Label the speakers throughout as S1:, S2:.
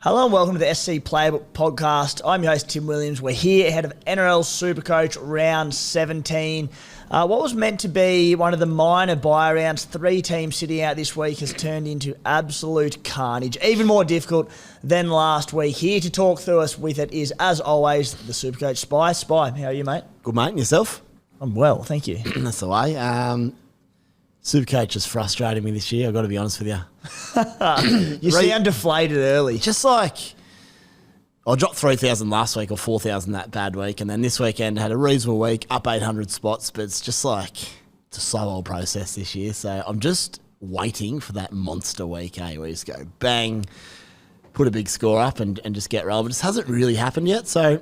S1: Hello and welcome to the SC Playbook podcast. I'm your host, Tim Williams. We're here ahead of NRL Supercoach Round 17. What was meant to be one of the minor bye rounds, 3 teams sitting out this week, has turned into absolute carnage. Even more difficult than last week. Here to talk through us with it is, as always, the Supercoach Spy. Spy, how are you, mate?
S2: Good, mate. And yourself?
S1: I'm well, thank you.
S2: That's the way. Supercoach is frustrating me this year, I've got to be honest with you.
S1: You sound deflated early.
S2: Just like, I dropped 3,000 last week or 4,000 that bad week, and then this weekend had a reasonable week, up 800 spots, but it's just like, it's a slow old process this year. So I'm just waiting for that monster week, where you just go bang, put a big score up and just get rolling. But it just hasn't really happened yet, so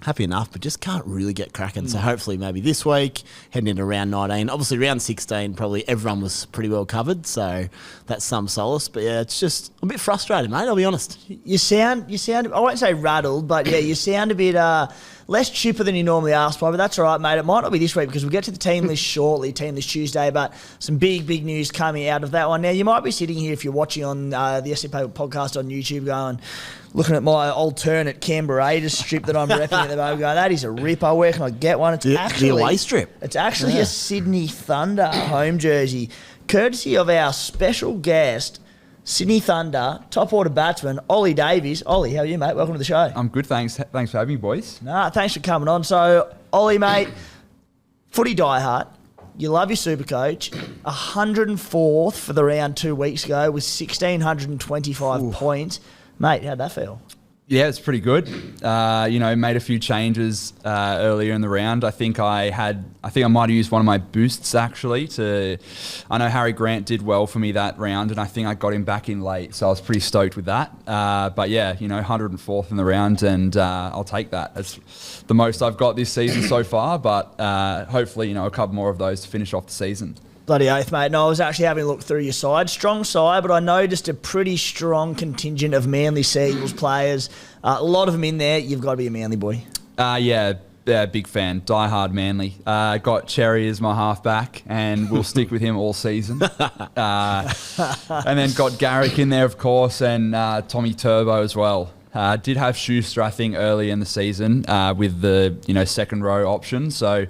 S2: happy enough, but just can't really get cracking. So hopefully maybe this week, heading into round 19. Obviously round 16, probably everyone was pretty well covered, so that's some solace. But yeah, it's just, I'm a bit frustrated, mate, I'll be honest.
S1: You sound, I won't say rattled, but yeah, you sound a bit less chipper than you normally are, Spy, but that's all right, mate. It might not be this week because we'll get to the team list shortly, team list Tuesday, but some big news coming out of that one. Now, you might be sitting here if you're watching on the SC Playbook podcast on YouTube going, looking at my alternate Canberra Raiders strip that I'm repping at the moment, going, that is a ripper. Where can I get one? It's actually
S2: the away strip.
S1: It's actually a Sydney Thunder home jersey, courtesy of our special guest, Sydney Thunder top order batsman Ollie Davies. Ollie, how are you, mate? Welcome to the show.
S3: I'm good, thanks. Thanks for having me, boys.
S1: Nah, thanks for coming on. So, Ollie, mate, footy diehard. You love your Supercoach. 104th for the round 2 weeks ago with 1,625 points. Mate, how'd that feel?
S3: Yeah, it's pretty good. Made a few changes earlier in the round. I think I might have used one of my boosts actually I know Harry Grant did well for me that round, and I think I got him back in late, so I was pretty stoked with that. But yeah, 104th in the round, and I'll take that. It's the most I've got this season so far, but hopefully, a couple more of those to finish off the season.
S1: Bloody oath, mate. No, I was actually having a look through your side. Strong side, but I noticed a pretty strong contingent of Manly Sea Eagles players. A lot of them in there. You've got to be a Manly boy.
S3: Yeah, big fan. Die hard Manly. Got Cherry as my halfback, and we'll stick with him all season. And then got Garrick in there, of course, and Tommy Turbo as well. Did have Schuster, I think, early in the season with the second row option. So,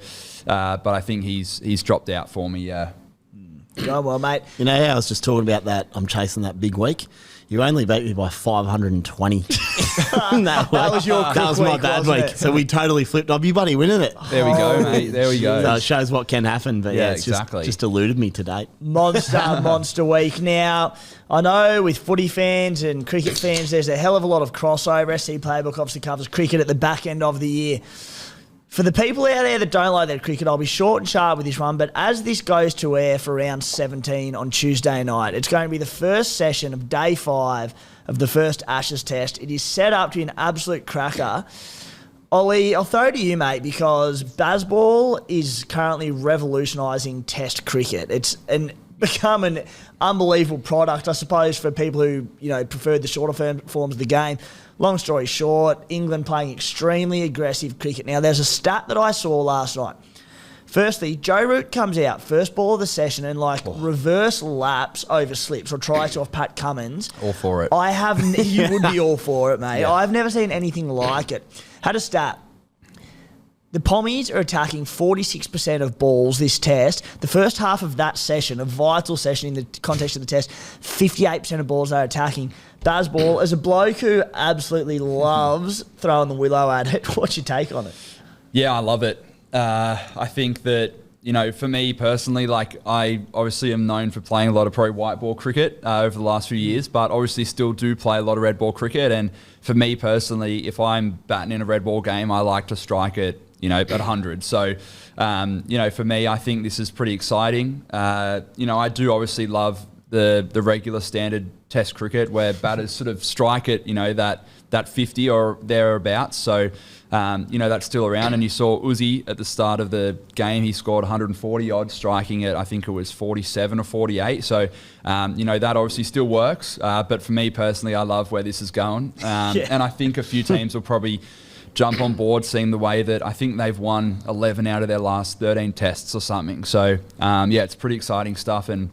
S3: but I think he's dropped out for me. Yeah.
S1: Going well, mate.
S2: You know how I was just talking about that, I'm chasing that big week? You only beat me by 520. That
S1: was your quick
S2: That was my
S1: week,
S2: bad
S1: wasn't
S2: week.
S1: it?
S2: So we totally flipped. You buddy winning it.
S3: There we go, mate. There we go.
S2: So it shows what can happen, but yeah, it's
S3: exactly.
S2: just eluded me to date.
S1: Monster week. Now, I know with footy fans and cricket fans, there's a hell of a lot of crossover. SC Playbook obviously covers cricket at the back end of the year. For the people out there that don't like that cricket, I'll be short and sharp with this one, but as this goes to air for round 17 on Tuesday night, it's going to be the first session of day 5 of the first Ashes test. It is set up to be an absolute cracker. Ollie, I'll throw it to you, mate, because Bazball is currently revolutionising test cricket. It's become an unbelievable product, I suppose, for people who prefer the shorter forms of the game. Long story short, England playing extremely aggressive cricket. Now, there's a stat that I saw last night. Firstly, Joe Root comes out, first ball of the session, and reverse laps over slips or tries to off Pat Cummins.
S3: All for it.
S1: You would be all for it, mate.
S3: Yeah.
S1: I've never seen anything like it. Had a stat. The Pommies are attacking 46% of balls this test. The first half of that session, a vital session in the context of the test, 58% of balls they're attacking. Bazball, as a bloke who absolutely loves throwing the willow at it, what's your take on it?
S3: Yeah, I love it. I think that, for me personally, I obviously am known for playing a lot of pro white ball cricket over the last few years, but obviously still do play a lot of red ball cricket. And for me personally, if I'm batting in a red ball game, I like to strike it, at 100. So, for me, I think this is pretty exciting. I do obviously love the regular standard test cricket where batters sort of strike it, that 50 or thereabouts. So, that's still around. And you saw Uzi at the start of the game, he scored 140 odd, striking it, I think it was 47 or 48. So, that obviously still works. But for me personally, I love where this is going. And I think a few teams will probably jump on board seeing the way that I think they've won 11 out of their last 13 tests or something. So, it's pretty exciting stuff. And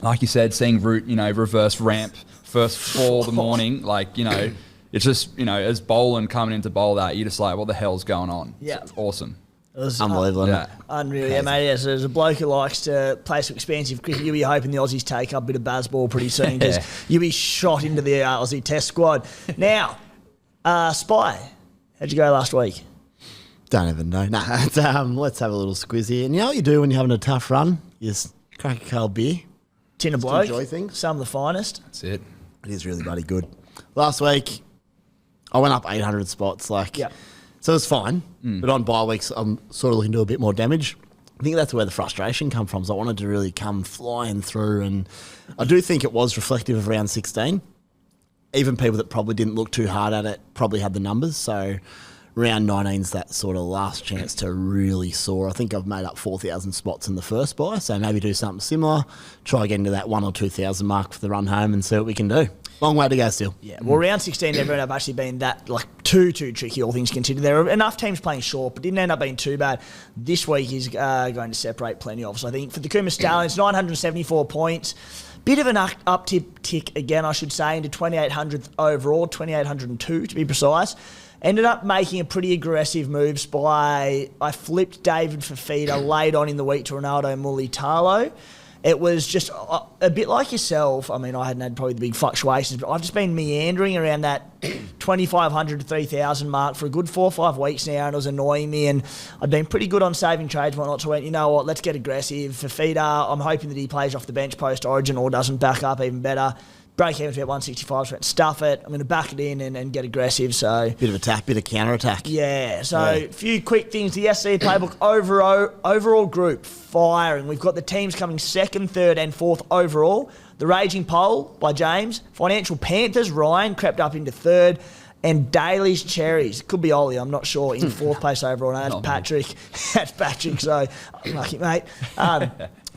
S3: like you said, seeing Root, reverse ramp first 4 of the morning, like, you know, it's just, you know, as bowling coming into bowl that, you're just like, what the hell's going on?
S1: Yeah.
S3: It's awesome.
S1: It was
S2: Unbelievable, isn't it?
S1: unreal. Yeah, mate. Yeah, so as a bloke who likes to play some expansive cricket, you'll be hoping the Aussies take up a bit of baseball pretty soon because you'll be shot into the Aussie Test squad. Now, Spy, how'd you go last week?
S2: Don't even know. Nah, let's have a little squiz here. And you know what you do when you're having a tough run? You just crack a cold beer.
S1: Tin of bloke.
S2: Enjoy things.
S1: Some of the finest.
S3: That's it.
S2: It is really bloody good. Last week, I went up 800 spots. So it's fine. But on bye weeks, I'm sort of looking to do a bit more damage. I think that's where the frustration come from. So I wanted to really come flying through. And I do think it was reflective of round 16. Even people that probably didn't look too hard at it probably had the numbers. So round 19's that sort of last chance to really soar. I think I've made up 4,000 spots in the first buy, so maybe do something similar. Try getting to that 1,000 or 2,000 mark for the run home and see what we can do. Long way to go still.
S1: Yeah, well, round 16 never ended up actually being that, too tricky, all things considered. There are enough teams playing short, but didn't end up being too bad. This week is going to separate plenty of us. I think for the Cooma Stallions, 974 points. Bit of an uptick again, I should say, into 2,800 overall, 2,802 to be precise. Ended up making a pretty aggressive move I flipped David Fafita late on in the week to Ronaldo Mulitalo. It was just a bit like yourself. I mean, I hadn't had probably the big fluctuations, but I've just been meandering around that 2,500 to 3,000 mark for a good 4 or 5 weeks now, and it was annoying me. And I'd been pretty good on saving trades and whatnot, so I went, you know what, let's get aggressive. Fafita, I'm hoping that he plays off the bench post-Origin or doesn't back up even better. Break even to about 165, so stuff it. I'm going to back it in and get aggressive. So
S2: Bit of attack, bit of counter-attack.
S1: yeah, so a few quick things. The SC Playbook overall group firing. We've got the teams coming 2nd, 3rd and 4th overall. The Raging Pole by James. Financial Panthers, Ryan, crept up into 3rd. And Daly's Cherries, could be Ollie, I'm not sure, in 4th place overall. No, that's Patrick. That's Patrick, so lucky, mate.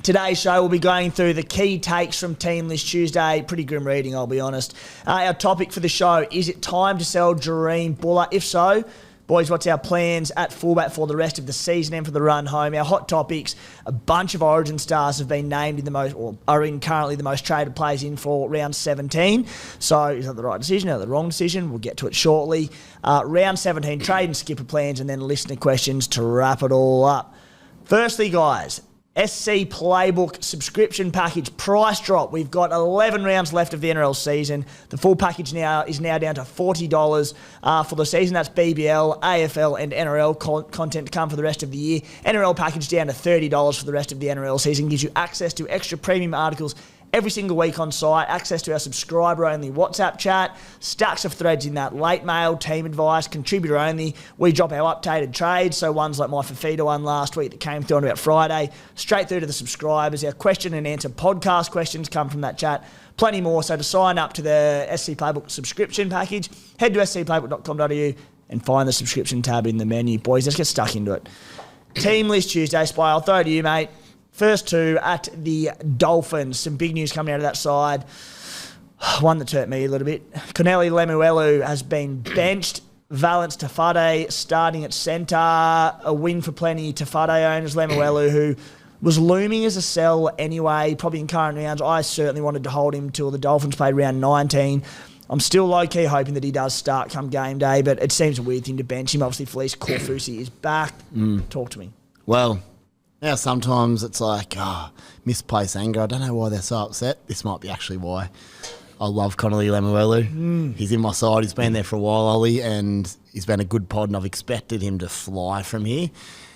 S1: Today's show, we'll be going through the key takes from Team List Tuesday. Pretty grim reading, I'll be honest. Our topic for the show, is it time to sell Jahream Bula? If so, boys, what's our plans at fullback for the rest of the season and for the run home? Our hot topics, a bunch of Origin stars have been named in the most, or are in currently the most traded players in for round 17. So is that the right decision or the wrong decision? We'll get to it shortly. Round 17, trade and skipper plans, and then listener questions to wrap it all up. Firstly, guys, SC Playbook subscription package price drop. We've got 11 rounds left of the NRL season. The full package now is down to $40 for the season. That's BBL, AFL and NRL content to come for the rest of the year. NRL package down to $30 for the rest of the NRL season. Gives you access to extra premium articles every single week on site, access to our subscriber-only WhatsApp chat, stacks of threads in that, late mail, team advice, contributor only. We drop our updated trades, so ones like my Fafita one last week that came through on about Friday, straight through to the subscribers. Our question and answer podcast questions come from that chat. Plenty more, so to sign up to the SC Playbook subscription package, head to scplaybook.com.au and find the subscription tab in the menu. Boys, let's get stuck into it. Team List Tuesday, Spy, I'll throw it to you, mate. First two at the Dolphins. Some big news coming out of that side. One that hurt me a little bit. Connelly Lemuelu has been benched. Valence Tafade starting at centre. A win for plenty Tafade owners. Lemuelu, who was looming as a sell anyway, probably in current rounds. I certainly wanted to hold him till the Dolphins played round 19. I'm still low-key hoping that he does start come game day, but it seems a weird thing to bench him. Obviously, Felice Corfusi is back. Talk to me.
S2: Well, now sometimes it's like, misplaced anger. I don't know why they're so upset. This might be actually why. I love Connelly Lemuelu. He's in my side. He's been there for a while, Ollie, and he's been a good pod, and I've expected him to fly from here.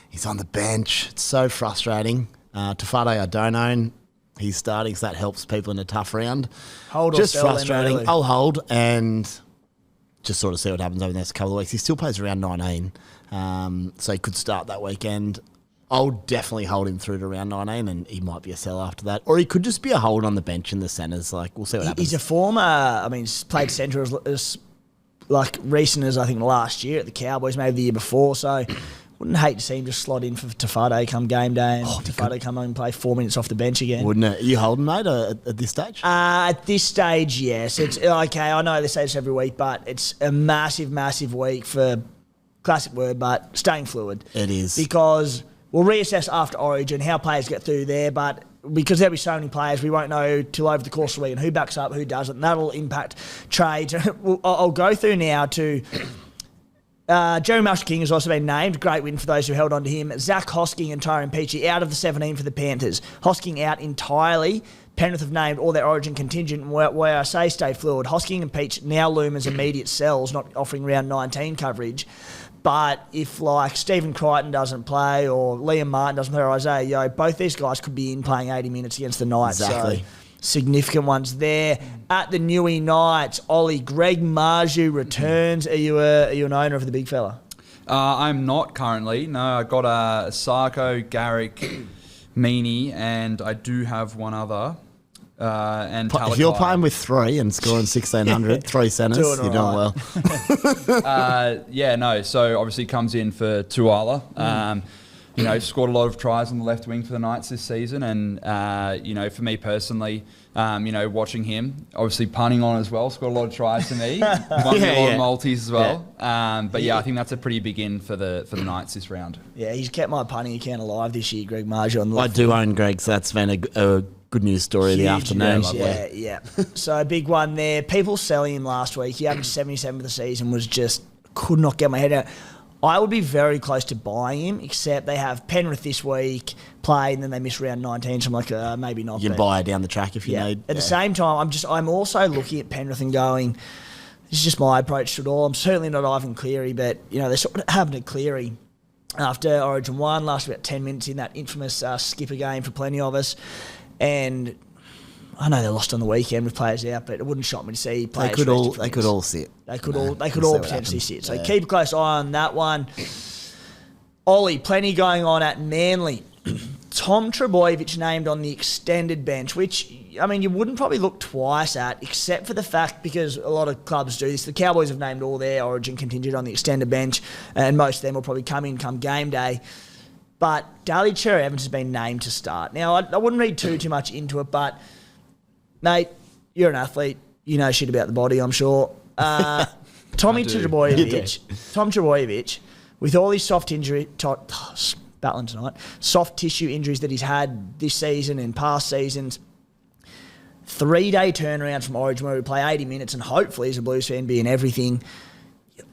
S2: He's on the bench. It's so frustrating. Tafade I don't own. He's starting, so that helps people in a tough round.
S1: Hold or
S2: just
S1: sell
S2: frustrating.
S1: Lemuelu.
S2: I'll hold and just sort of see what happens over the next couple of weeks. He still plays around 19, so he could start that weekend. I'll definitely hold him through to round 19, and he might be a sell after that. Or he could just be a hold on the bench in the centres. We'll see what happens.
S1: He's a former, he's played centre as recent as I think last year at the Cowboys, maybe the year before. So wouldn't hate to see him just slot in for Tafade come game day and Tafade come home and play 4 minutes off the bench again.
S2: Wouldn't it? Are you holding, mate, at this stage?
S1: At this stage, yes. It's okay. I know they say this every week, but it's a massive, massive week for, classic word, but staying fluid.
S2: It is.
S1: Because we'll reassess after Origin how players get through there, but because there'll be so many players, we won't know till over the course of the week and who backs up, who doesn't. And that'll impact trades. I'll go through now to Jeremy King has also been named. Great win for those who held on to him. Zach Hosking and Tyrone Peachey out of the 17 for the Panthers. Hosking out entirely. Penrith have named all their origin contingent, where I say stay fluid. Hosking and Peach now loom as immediate sells, not offering round 19 coverage. But if, like, Stephen Crichton doesn't play or Liam Martin doesn't play or Isaiah Yeo, both these guys could be in playing 80 minutes against the Knights.
S2: Exactly.
S1: So significant ones there. At the Newey Knights, Ollie, Greg Marju returns. Are you an owner of the big fella?
S3: I'm not currently. No, I got Isaako, Garrick, Meany, and I do have one other. And
S2: if you're playing with 3 and scoring 1,600, 3 centres, you're doing well.
S3: So obviously comes in for Tuala. Scored a lot of tries on the left wing for the Knights this season. And, for me personally, watching him, obviously punting on as well, scored a lot of tries for me. Won a lot of multis as well. I think that's a pretty big in for the Knights this round.
S1: Yeah, he's kept my punting account alive this year, Greg Marju. On the
S2: I do own Greg, so that's been a good news story of the afternoon.
S1: Yeah. So a big one there. People selling him last week. He averaged 77 for the season, could not get my head out. I would be very close to buying him, except they have Penrith this week played and then they miss round 19. So I'm like, maybe not.
S2: You can buy down the track if you need.
S1: At the same time, I'm also looking at Penrith and going, this is just my approach to it all. I'm certainly not Ivan Cleary, but they're sort of having to Cleary after Origin 1, lasted about 10 minutes in that infamous skipper game for plenty of us. And I know they lost on the weekend with players out, but it wouldn't shock me to see players.
S2: They could all sit.
S1: They could all potentially sit. So keep a close eye on that one. Ollie, plenty going on at Manly. Tom Trebojevic named on the extended bench, which, you wouldn't probably look twice at, except for the fact, because a lot of clubs do this. The Cowboys have named all their origin contingent on the extended bench, and most of them will probably come in come game day. But Daly Cherry-Evans has been named to start. Now, I wouldn't read too much into it, but, mate, you're an athlete. You know shit about the body, I'm sure. Tom Trebojevic, with all his soft tissue injuries that he's had this season and past seasons, 3-day turnaround from Origin where we play 80 minutes and hopefully, as a Blues fan, be in everything.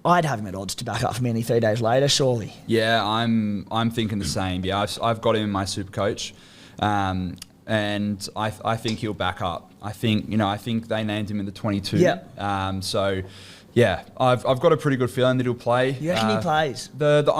S1: I'd have him at odds to back up for Manly 3 days later, surely.
S3: Yeah, I'm thinking the same. Yeah, I've got him in my Supercoach, and I think he'll back up. I think they named him in the 22.
S1: Yeah.
S3: I've got a pretty good feeling that he'll play.
S1: You reckon he plays?
S3: The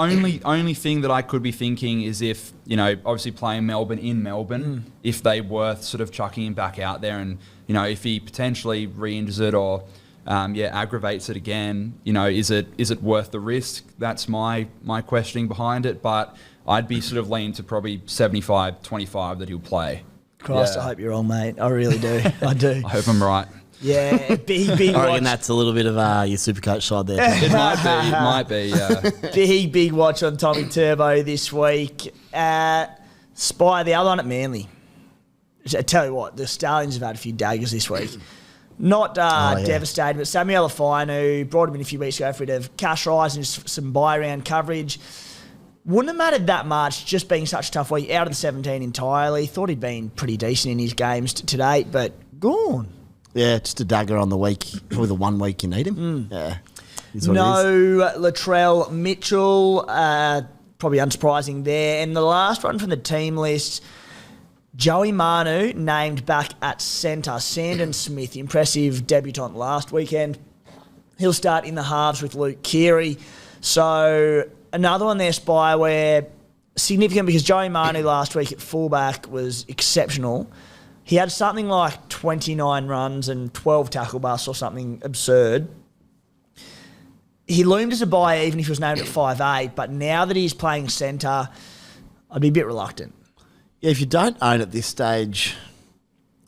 S3: only thing that I could be thinking is if obviously playing Melbourne in Melbourne, if they were sort of chucking him back out there, and if he potentially re-injures it or aggravates it again, is it worth the risk? That's my questioning behind it. But I'd be sort of leaning to probably 75-25 that he'll play.
S1: Christ, I hope you're wrong, mate. I really do. I do.
S3: I hope I'm right.
S1: Yeah, big
S2: I reckon
S1: watch.
S2: That's a little bit of your Supercoach side there.
S3: It might be, yeah.
S1: Big watch on Tommy Turbo this week. Spy, the other one at Manly. I tell you what, the Stallions have had a few daggers this week. Not devastating, but Samuel Afinu brought him in a few weeks ago for a bit of cash rise and just some buy-round coverage. Wouldn't have mattered that much, just being such a tough week, out of the 17 entirely. Thought he'd been pretty decent in his games to date, but gone.
S2: Yeah, just a dagger on the week, probably the 1 week you need him. Yeah.
S1: No Latrell Mitchell, probably unsurprising there. And the last one from the team list, Joey Manu named back at centre. Sandon Smith, impressive debutant last weekend. He'll start in the halves with Luke Keary. So another one there, Spy, where significant because Joey Manu last week at fullback was exceptional. He had something like 29 runs and 12 tackle busts or something absurd. He loomed as a buy even if he was named at 5'8", but now that he's playing centre, I'd be a bit reluctant.
S2: Yeah, if you don't own at this stage,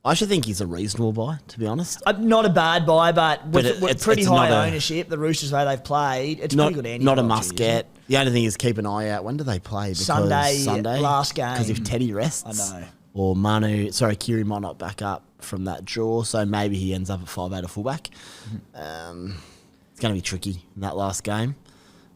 S2: I should think he's a reasonable buy, to be honest.
S1: Not a bad buy, but with pretty high
S2: not
S1: ownership, the Roosters way they've played, it's pretty good.
S2: Not a must get. The only thing is keep an eye out. When do they play? Because
S1: Sunday, last game.
S2: Because if Teddy rests,
S1: I know.
S2: Or Kiri might not back up from that draw, so maybe he ends up at 5'8" or fullback. It's going to be tricky in that last game.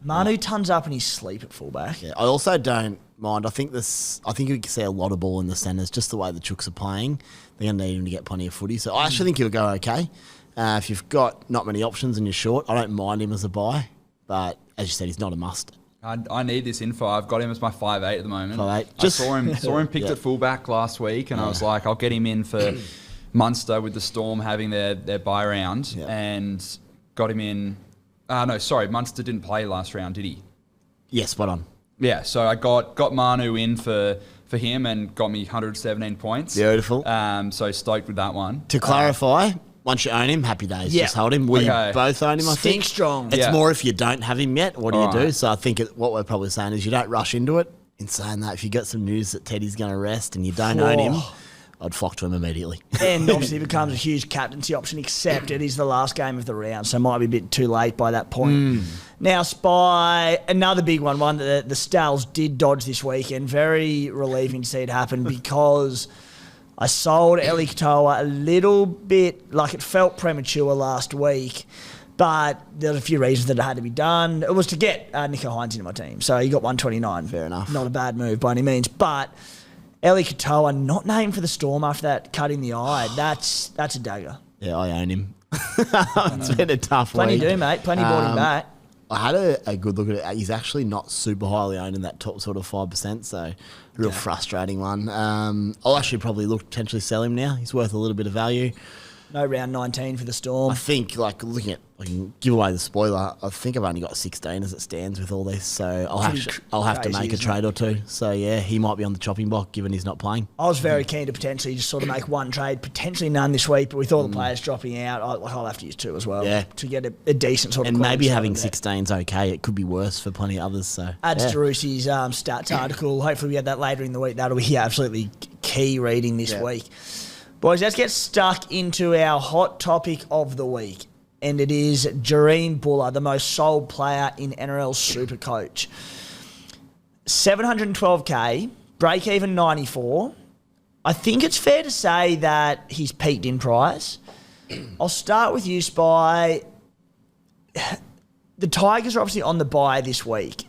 S1: Manu tons up in his sleep at fullback.
S2: Yeah, I also don't mind. I think you can see a lot of ball in the centres, just the way the Chooks are playing. They're going to need him to get plenty of footy. So I actually think he'll go okay. If you've got not many options and you're short, I don't mind him as a buy. But as you said, he's not a must.
S3: I need this info. I've got him as my 5'8" at the moment.
S2: 5'8".
S3: I saw him picked at fullback last week, and I was like, I'll get him in for Munster with the Storm having their bye round, and got him in. Munster didn't play last round, did he?
S2: Yes, spot on.
S3: Yeah, so I got Manu in for him and got me 117 points.
S2: Beautiful.
S3: So stoked with that one.
S2: To clarify, once you own him, happy days. Just hold him. We both own him, I think.
S1: Think strong.
S2: It's more if you don't have him yet, what do you do? So I think what we're probably saying is you don't rush into it. In saying that, if you get some news that Teddy's going to rest and you don't own him, I'd flock to him immediately.
S1: And obviously it becomes a huge captaincy option, except it is the last game of the round, so it might be a bit too late by that point. Now, Spy, another big one that the Stals did dodge this weekend. Very relieving to see it happen because I sold Ollie Katoa a little bit, like it felt premature last week, but there's a few reasons that it had to be done. It was to get Nico Hines into my team, so he got 129.
S2: Fair enough.
S1: Not a bad move by any means, but Ollie Katoa not named for the Storm after that cut in the eye. That's a dagger.
S2: Yeah, I own him. It's been a tough
S1: Plenty
S2: week.
S1: do, mate. Plenty bought him back.
S2: I had a good look at it. He's actually not super highly owned in that top sort of 5%, so real frustrating one. I'll actually probably look to potentially sell him now. He's worth a little bit of value.
S1: No round 19 for the Storm.
S2: I think, looking at, I can give away the spoiler, I think I've only got 16 as it stands with all this, so I'll have to make a trade or two. So, yeah, he might be on the chopping block given he's not playing.
S1: I was very keen to potentially just sort of make one trade, potentially none this week, but with all the players dropping out, I'll have to use two as well to get a decent sort of...
S2: And maybe having 16's okay. It could be worse for plenty of others. So
S1: adds to Roosie's stats article. Hopefully we get that later in the week. That'll be absolutely key reading this week. Boys, let's get stuck into our hot topic of the week, and it is Jahream Bula, the most sold player in NRL Supercoach. 712k, break even 94. I think it's fair to say that he's peaked in price. I'll start with you, Spy. The Tigers are obviously on the bye this week.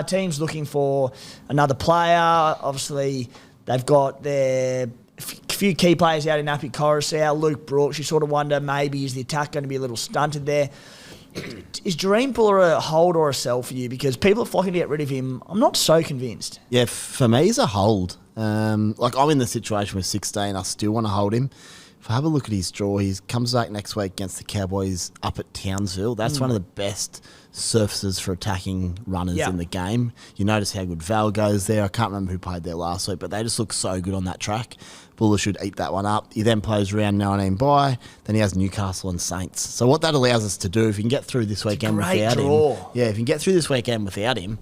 S1: Teams looking for another player. Obviously, they've got their... a few key players out in Api Coruscant, Luke Brooks. You sort of wonder maybe is the attack going to be a little stunted there. Is Jahream Bula a hold or a sell for you? Because people are flocking to get rid of him. I'm not so convinced.
S2: Yeah, for me, he's a hold. I'm in the situation with 16. I still want to hold him. If I have a look at his draw, he comes back next week against the Cowboys up at Townsville. That's one of the best surfaces for attacking runners in the game. You notice how good Val goes there. I can't remember who played there last week, but they just look so good on that track. Bula should eat that one up. He then plays round 19 bye. Then he has Newcastle and Saints. So what that allows us to do, if you can get through this weekend without him, if you can get through this weekend without him,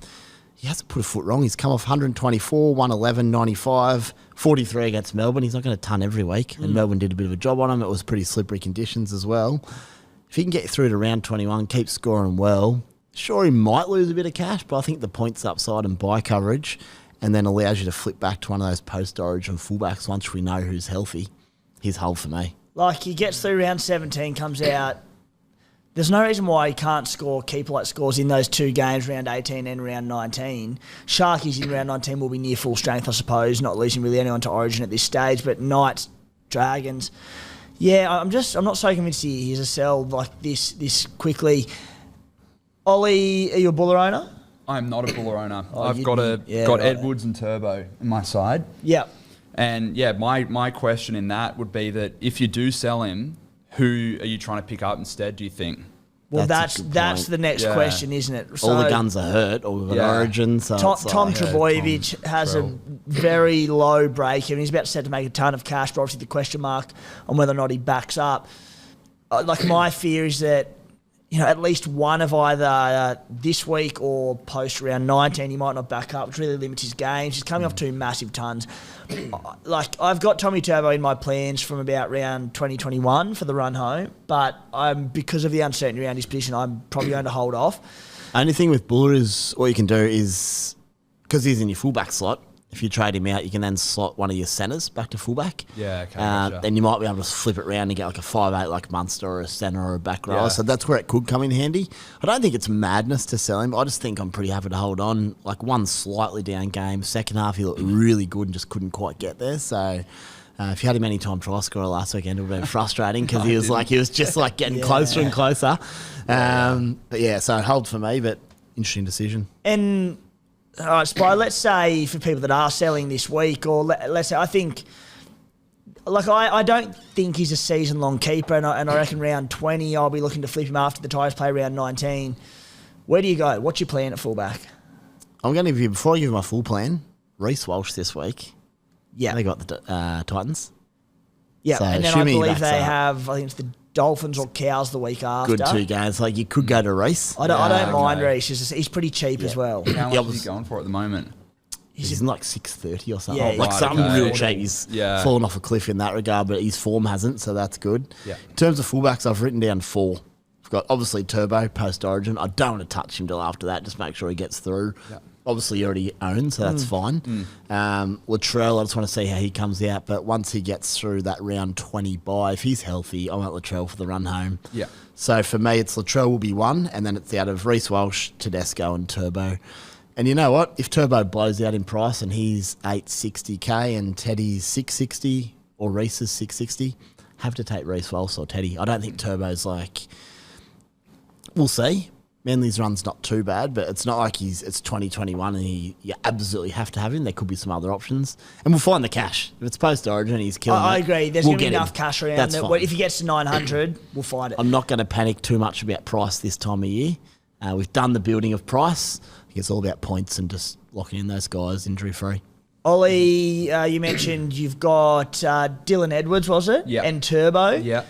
S2: he hasn't put a foot wrong. He's come off 124, 111, 95, 43 against Melbourne. He's not going to ton every week. And Melbourne did a bit of a job on him. It was pretty slippery conditions as well. If he can get through to round 21, keep scoring well, sure, he might lose a bit of cash, but I think the points upside and buy coverage and then allows you to flip back to one of those post-origin fullbacks once we know who's healthy. He's hold for me.
S1: Like, he gets through round 17, comes out. There's no reason why he can't score keeper-like scores in those two games, round 18 and round 19. Sharkies in round 19 will be near full strength, I suppose, not losing really anyone to Origin at this stage, but Knights, Dragons... Yeah, I'm not so convinced he's a sell like this quickly. Ollie, are you a Bula owner?
S3: I'm not a Bula owner. I've got Edwards and Turbo on my side.
S1: Yep.
S3: And my question in that would be that if you do sell him, who are you trying to pick up instead, do you think?
S1: Well, that's the next question, isn't it? So,
S2: all the guns are hurt, or we've got Origin. So
S1: Tom Trebojevic has a very low break, and he's about set to make a ton of cash, but obviously the question mark on whether or not he backs up. My fear is that, at least one of either this week or post round 19, he might not back up, which really limits his games. He's coming off two massive tons. I've got Tommy Turbo in my plans from about round 2021 for the run home, but because of the uncertainty around his position, I'm probably going to hold off.
S2: Only thing with Bula is what you can do is, because he's in your fullback slot, if you trade him out, you can then slot one of your centres back to fullback.
S3: Yeah, okay. Gotcha.
S2: Then you might be able to flip it around and get like a 5'8", like Munster or a centre or a back row.
S3: Yeah.
S2: So that's where it could come in handy. I don't think it's madness to sell him. I just think I'm pretty happy to hold on. Like one slightly down game. Second half, he looked really good and just couldn't quite get there. So if you had him any time try scorer last weekend, it would have been frustrating because he was just like getting closer and closer. But yeah, so hold for me, but interesting decision.
S1: And all right, Spy, let's say for people that are selling this week, or let's say I think, like I don't think he's a season-long keeper, and I reckon round 20 I'll be looking to flip him after the Tigers play round 19. Where do you go? What's your plan at fullback?
S2: I'm going to give you, before I give you my full plan, Reece Walsh this week.
S1: Yeah.
S2: They got the Titans.
S1: Yeah,
S2: So
S1: and then I
S2: assuming he
S1: believe
S2: backs
S1: they
S2: up.
S1: have, I think it's the Dolphins or Cows the week after.
S2: Good 2 games. Like you could go to Reece.
S1: I don't mind
S3: okay.
S1: Reece. He's pretty cheap as well.
S3: How much is he going for at the moment?
S2: He's in like 630 or something.
S1: Yeah,
S2: like
S1: right,
S2: something
S3: okay.
S2: real cheap. He's fallen off a cliff in that regard, but his form hasn't, so that's good.
S3: Yeah.
S2: In terms of fullbacks, I've written down 4. I've got obviously Turbo post Origin. I don't want to touch him till after that. Just make sure he gets through.
S3: Yeah.
S2: Obviously, he already owns, so that's fine. Latrell, I just want to see how he comes out. But once he gets through that round 20 bye, if he's healthy, I want Latrell for the run home.
S3: Yeah.
S2: So for me, it's Latrell will be 1, and then it's out of Reece Walsh, Tedesco, and Turbo. And you know what? If Turbo blows out in price and he's 860k and Teddy's 660 or Reece is 660, have to take Reece Walsh or Teddy. I don't think Turbo's like. We'll see. Manly's run's not too bad, but it's not like it's 2021 and you absolutely have to have him. There could be some other options. And we'll find the cash. If it's post-Origin and he's killing
S1: I
S2: it,
S1: agree. There's
S2: we'll
S1: going to be
S2: get
S1: enough
S2: him.
S1: cash around.
S2: That's fine.
S1: If he gets to 900, we'll find it.
S2: I'm not going to panic too much about price this time of year. We've done the building of price. I think it's all about points and just locking in those guys injury-free.
S1: Ollie, you mentioned you've got Dylan Edwards, was it?
S3: Yeah.
S1: And Turbo.
S3: Yeah.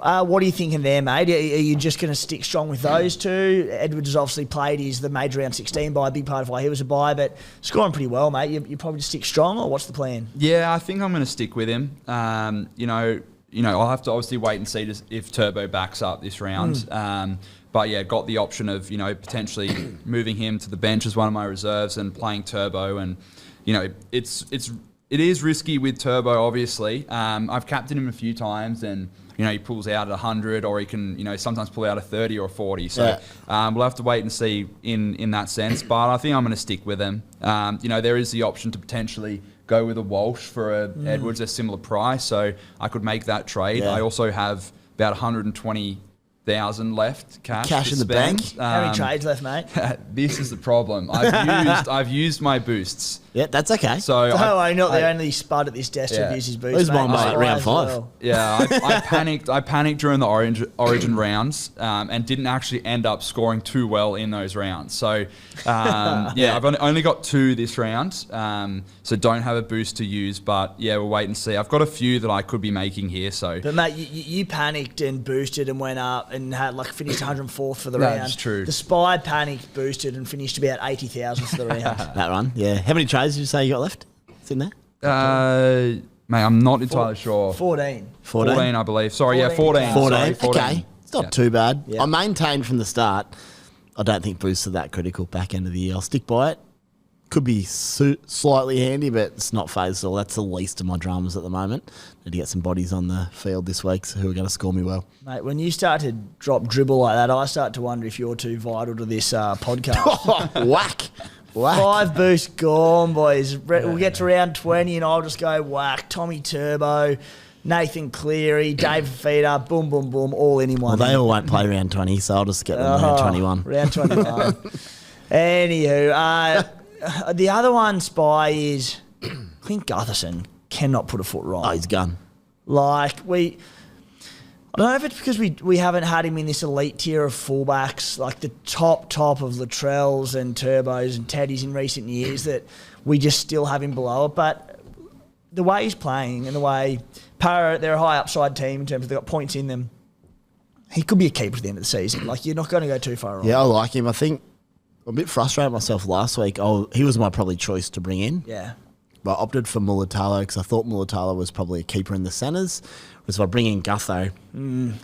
S1: What are you thinking there, mate? Are you just going to stick strong with those two? Edwards has obviously played. He's the major round 16 bye, a big part of why he was a bye, but scoring pretty well, mate. You probably just stick strong, or what's the plan?
S3: Yeah, I think I'm going to stick with him. I'll have to obviously wait and see if Turbo backs up this round. But yeah, got the option of potentially moving him to the bench as one of my reserves and playing Turbo, and it is risky with Turbo. Obviously, I've captained him a few times and. He pulls out at 100, or he can, sometimes pull out a 30 or a 40. So we'll have to wait and see in that sense. But I think I'm going to stick with him. There is the option to potentially go with a Walsh for a Edwards at a similar price. So I could make that trade.
S2: Yeah.
S3: I also have about 120,000 left cash
S2: in
S3: to
S2: the bank.
S3: spend.
S1: How many trades left, mate?
S3: This is the problem. I've used my boosts.
S2: Yeah, that's okay.
S3: So
S1: I'm not the only spud at this desk to use his boots.
S2: Who's mine
S1: mate.
S2: by
S1: Spy
S2: round
S1: as
S2: 5?
S1: well.
S3: Yeah, I panicked. I panicked during the Origin rounds and didn't actually end up scoring too well in those rounds. So, I've only got 2 this round, so don't have a boost to use. But yeah, we'll wait and see. I've got a few that I could be making here. So,
S1: But mate, you panicked and boosted and went up and had finished 104th for the round.
S3: That's true.
S1: The Spy panicked, boosted, and finished about 80,000 for the round.
S2: That one, yeah. How many trades did you say you got left? It's in there?
S3: mate, I'm not entirely sure.
S1: 14.
S3: 14, I believe. Sorry, 14.
S2: 14.
S3: Sorry,
S2: Okay. It's not too bad.
S1: Yeah.
S2: I maintained from the start. I don't think boosts are that critical back end of the year. I'll stick by it. Could be slightly handy, but it's not phased at all. That's the least of my dramas at the moment. Need to get some bodies on the field this week who are going to score me well.
S1: Mate, when you start to drop dribble like that, I start to wonder if you're too vital to this podcast.
S2: Whack.
S1: 5 boosts gone, boys. We'll get to round 20 and I'll just go whack. Tommy Turbo, Nathan Cleary, Dave Feeder, boom, boom, boom, all in one.
S2: Well, they all won't play round 20, so I'll just get them round 21.
S1: Round 21. Anywho, the other one, Spy, is I think Gutherson cannot put a foot wrong.
S2: Oh, he's gone.
S1: I don't know if it's because we haven't had him in this elite tier of fullbacks, like the top of Latrells and Turbos and Teddies in recent years, that we just still have him below it. But the way he's playing and the way Para, they're a high upside team in terms of they've got points in them, he could be a keeper at the end of the season. You're not going to go too far wrong.
S2: Yeah, I like him. I think I'm a bit frustrated myself last week. He was my probably choice to bring in.
S1: Yeah.
S2: Well, I opted for Mulatalo because I thought Mulatalo was probably a keeper in the centres. Whereas if I bring in Gutho,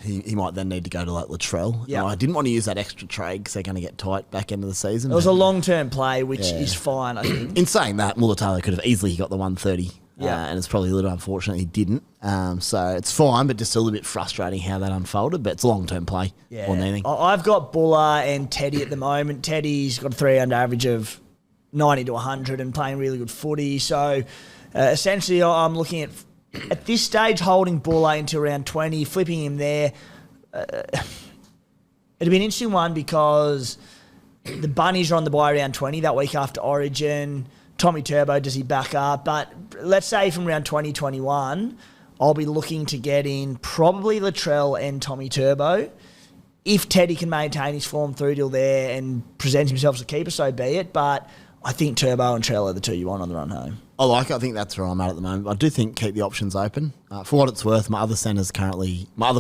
S2: he might then need to go to like Latrell.
S1: Yeah.
S2: I didn't want to use that extra trade because they're going to get tight back end of the season.
S1: It was a long-term play, which is fine, I think.
S2: In saying that, Mulatalo could have easily got the 130.
S1: Yeah.
S2: And it's probably a little unfortunate he didn't. So it's fine, but just a little bit frustrating how that unfolded. But it's a long-term play more than anything.
S1: I've got Bula and Teddy at the moment. Teddy's got a 300 average of 90 to 100 and playing really good footy. So essentially I'm looking at this stage, holding Bula into around 20, flipping him there. It'd be an interesting one because the Bunnies are on the bye around 20 that week after Origin. Tommy Turbo, does he back up? But let's say from around 2021, I'll be looking to get in probably Latrell and Tommy Turbo. If Teddy can maintain his form through till there and present himself as a keeper, so be it. But I think Turbo and Trell are the two you want on the run home.
S2: I like it. I think that's where I'm at the moment. I do think keep the options open. For what it's worth, my other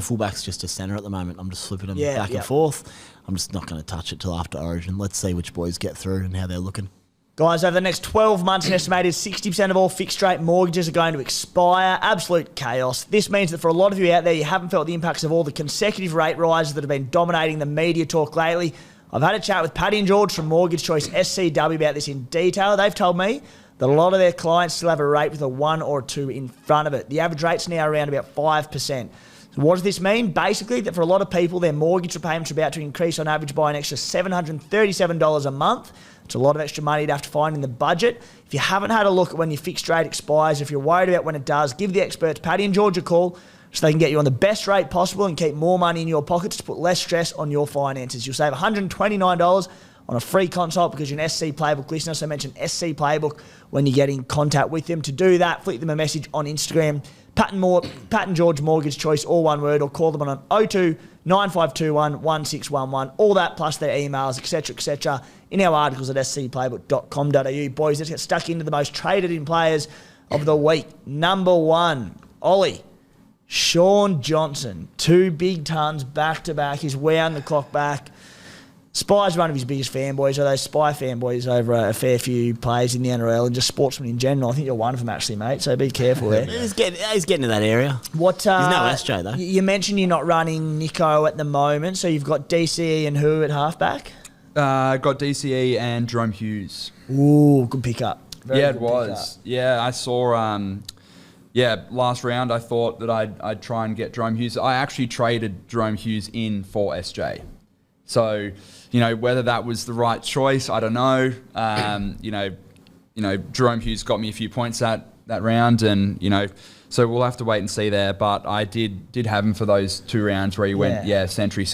S2: fullback's just a centre at the moment. I'm just flipping them back and forth. I'm just not going to touch it till after Origin. Let's see which boys get through and how they're looking.
S1: Guys, over the next 12 months, an estimated 60% of all fixed-rate mortgages are going to expire. Absolute chaos. This means that for a lot of you out there, you haven't felt the impacts of all the consecutive rate rises that have been dominating the media talk lately. I've had a chat with Paddy and George from Mortgage Choice SCW about this in detail. They've told me that a lot of their clients still have a rate with a 1 or a 2 in front of it. The average rate's now around about 5%. So what does this mean? Basically, that for a lot of people, their mortgage repayments are about to increase on average by an extra $737 a month. It's a lot of extra money to have to find in the budget. If you haven't had a look at when your fixed rate expires, if you're worried about when it does, give the experts Paddy and George a call so they can get you on the best rate possible and keep more money in your pockets to put less stress on your finances. You'll save $129 on a free consult because you're an SC Playbook listener. So mention SC Playbook when you get in contact with them. To do that, flick them a message on Instagram, Pat and George Mortgage Choice, all one word, or call them on 02 9521 1611. All that plus their emails, etc., in our articles at scplaybook.com.au. Boys, let's get stuck into the most traded in players of the week. Number one, Ollie. Sean Johnson. 2 big tons back-to-back. He's wound the clock back. Spy's one of his biggest fanboys, or those Spy fanboys over a fair few players in the NRL and just sportsmen in general. I think you're one of them, actually, mate, so be careful there.
S2: He's getting to that area.
S1: He's
S2: no SJ, though.
S1: You mentioned you're not running Nico at the moment, so you've got DCE and who at halfback?
S3: Got DCE and Jahream Hughes.
S1: Ooh, good pickup.
S3: It was. Yeah, I saw... last round I thought that I'd try and get Jahream Hughes. I actually traded Jahream Hughes in for SJ. So, whether that was the right choice, I don't know. Jahream Hughes got me a few points that round, and so we'll have to wait and see there. But I did have him for those 2 rounds where he went, century.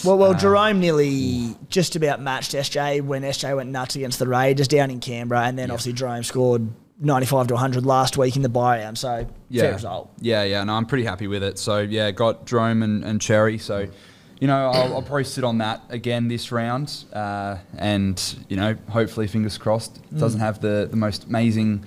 S1: Well, Jahream nearly just about matched SJ when SJ went nuts against the Raiders down in Canberra, and then obviously Jahream scored 95 to 100 last week in the buy-round, so fair result.
S3: No, I'm pretty happy with it. So, got Jahream and Cherry, so... I'll probably sit on that again this round, and hopefully, fingers crossed, doesn't have the most amazing,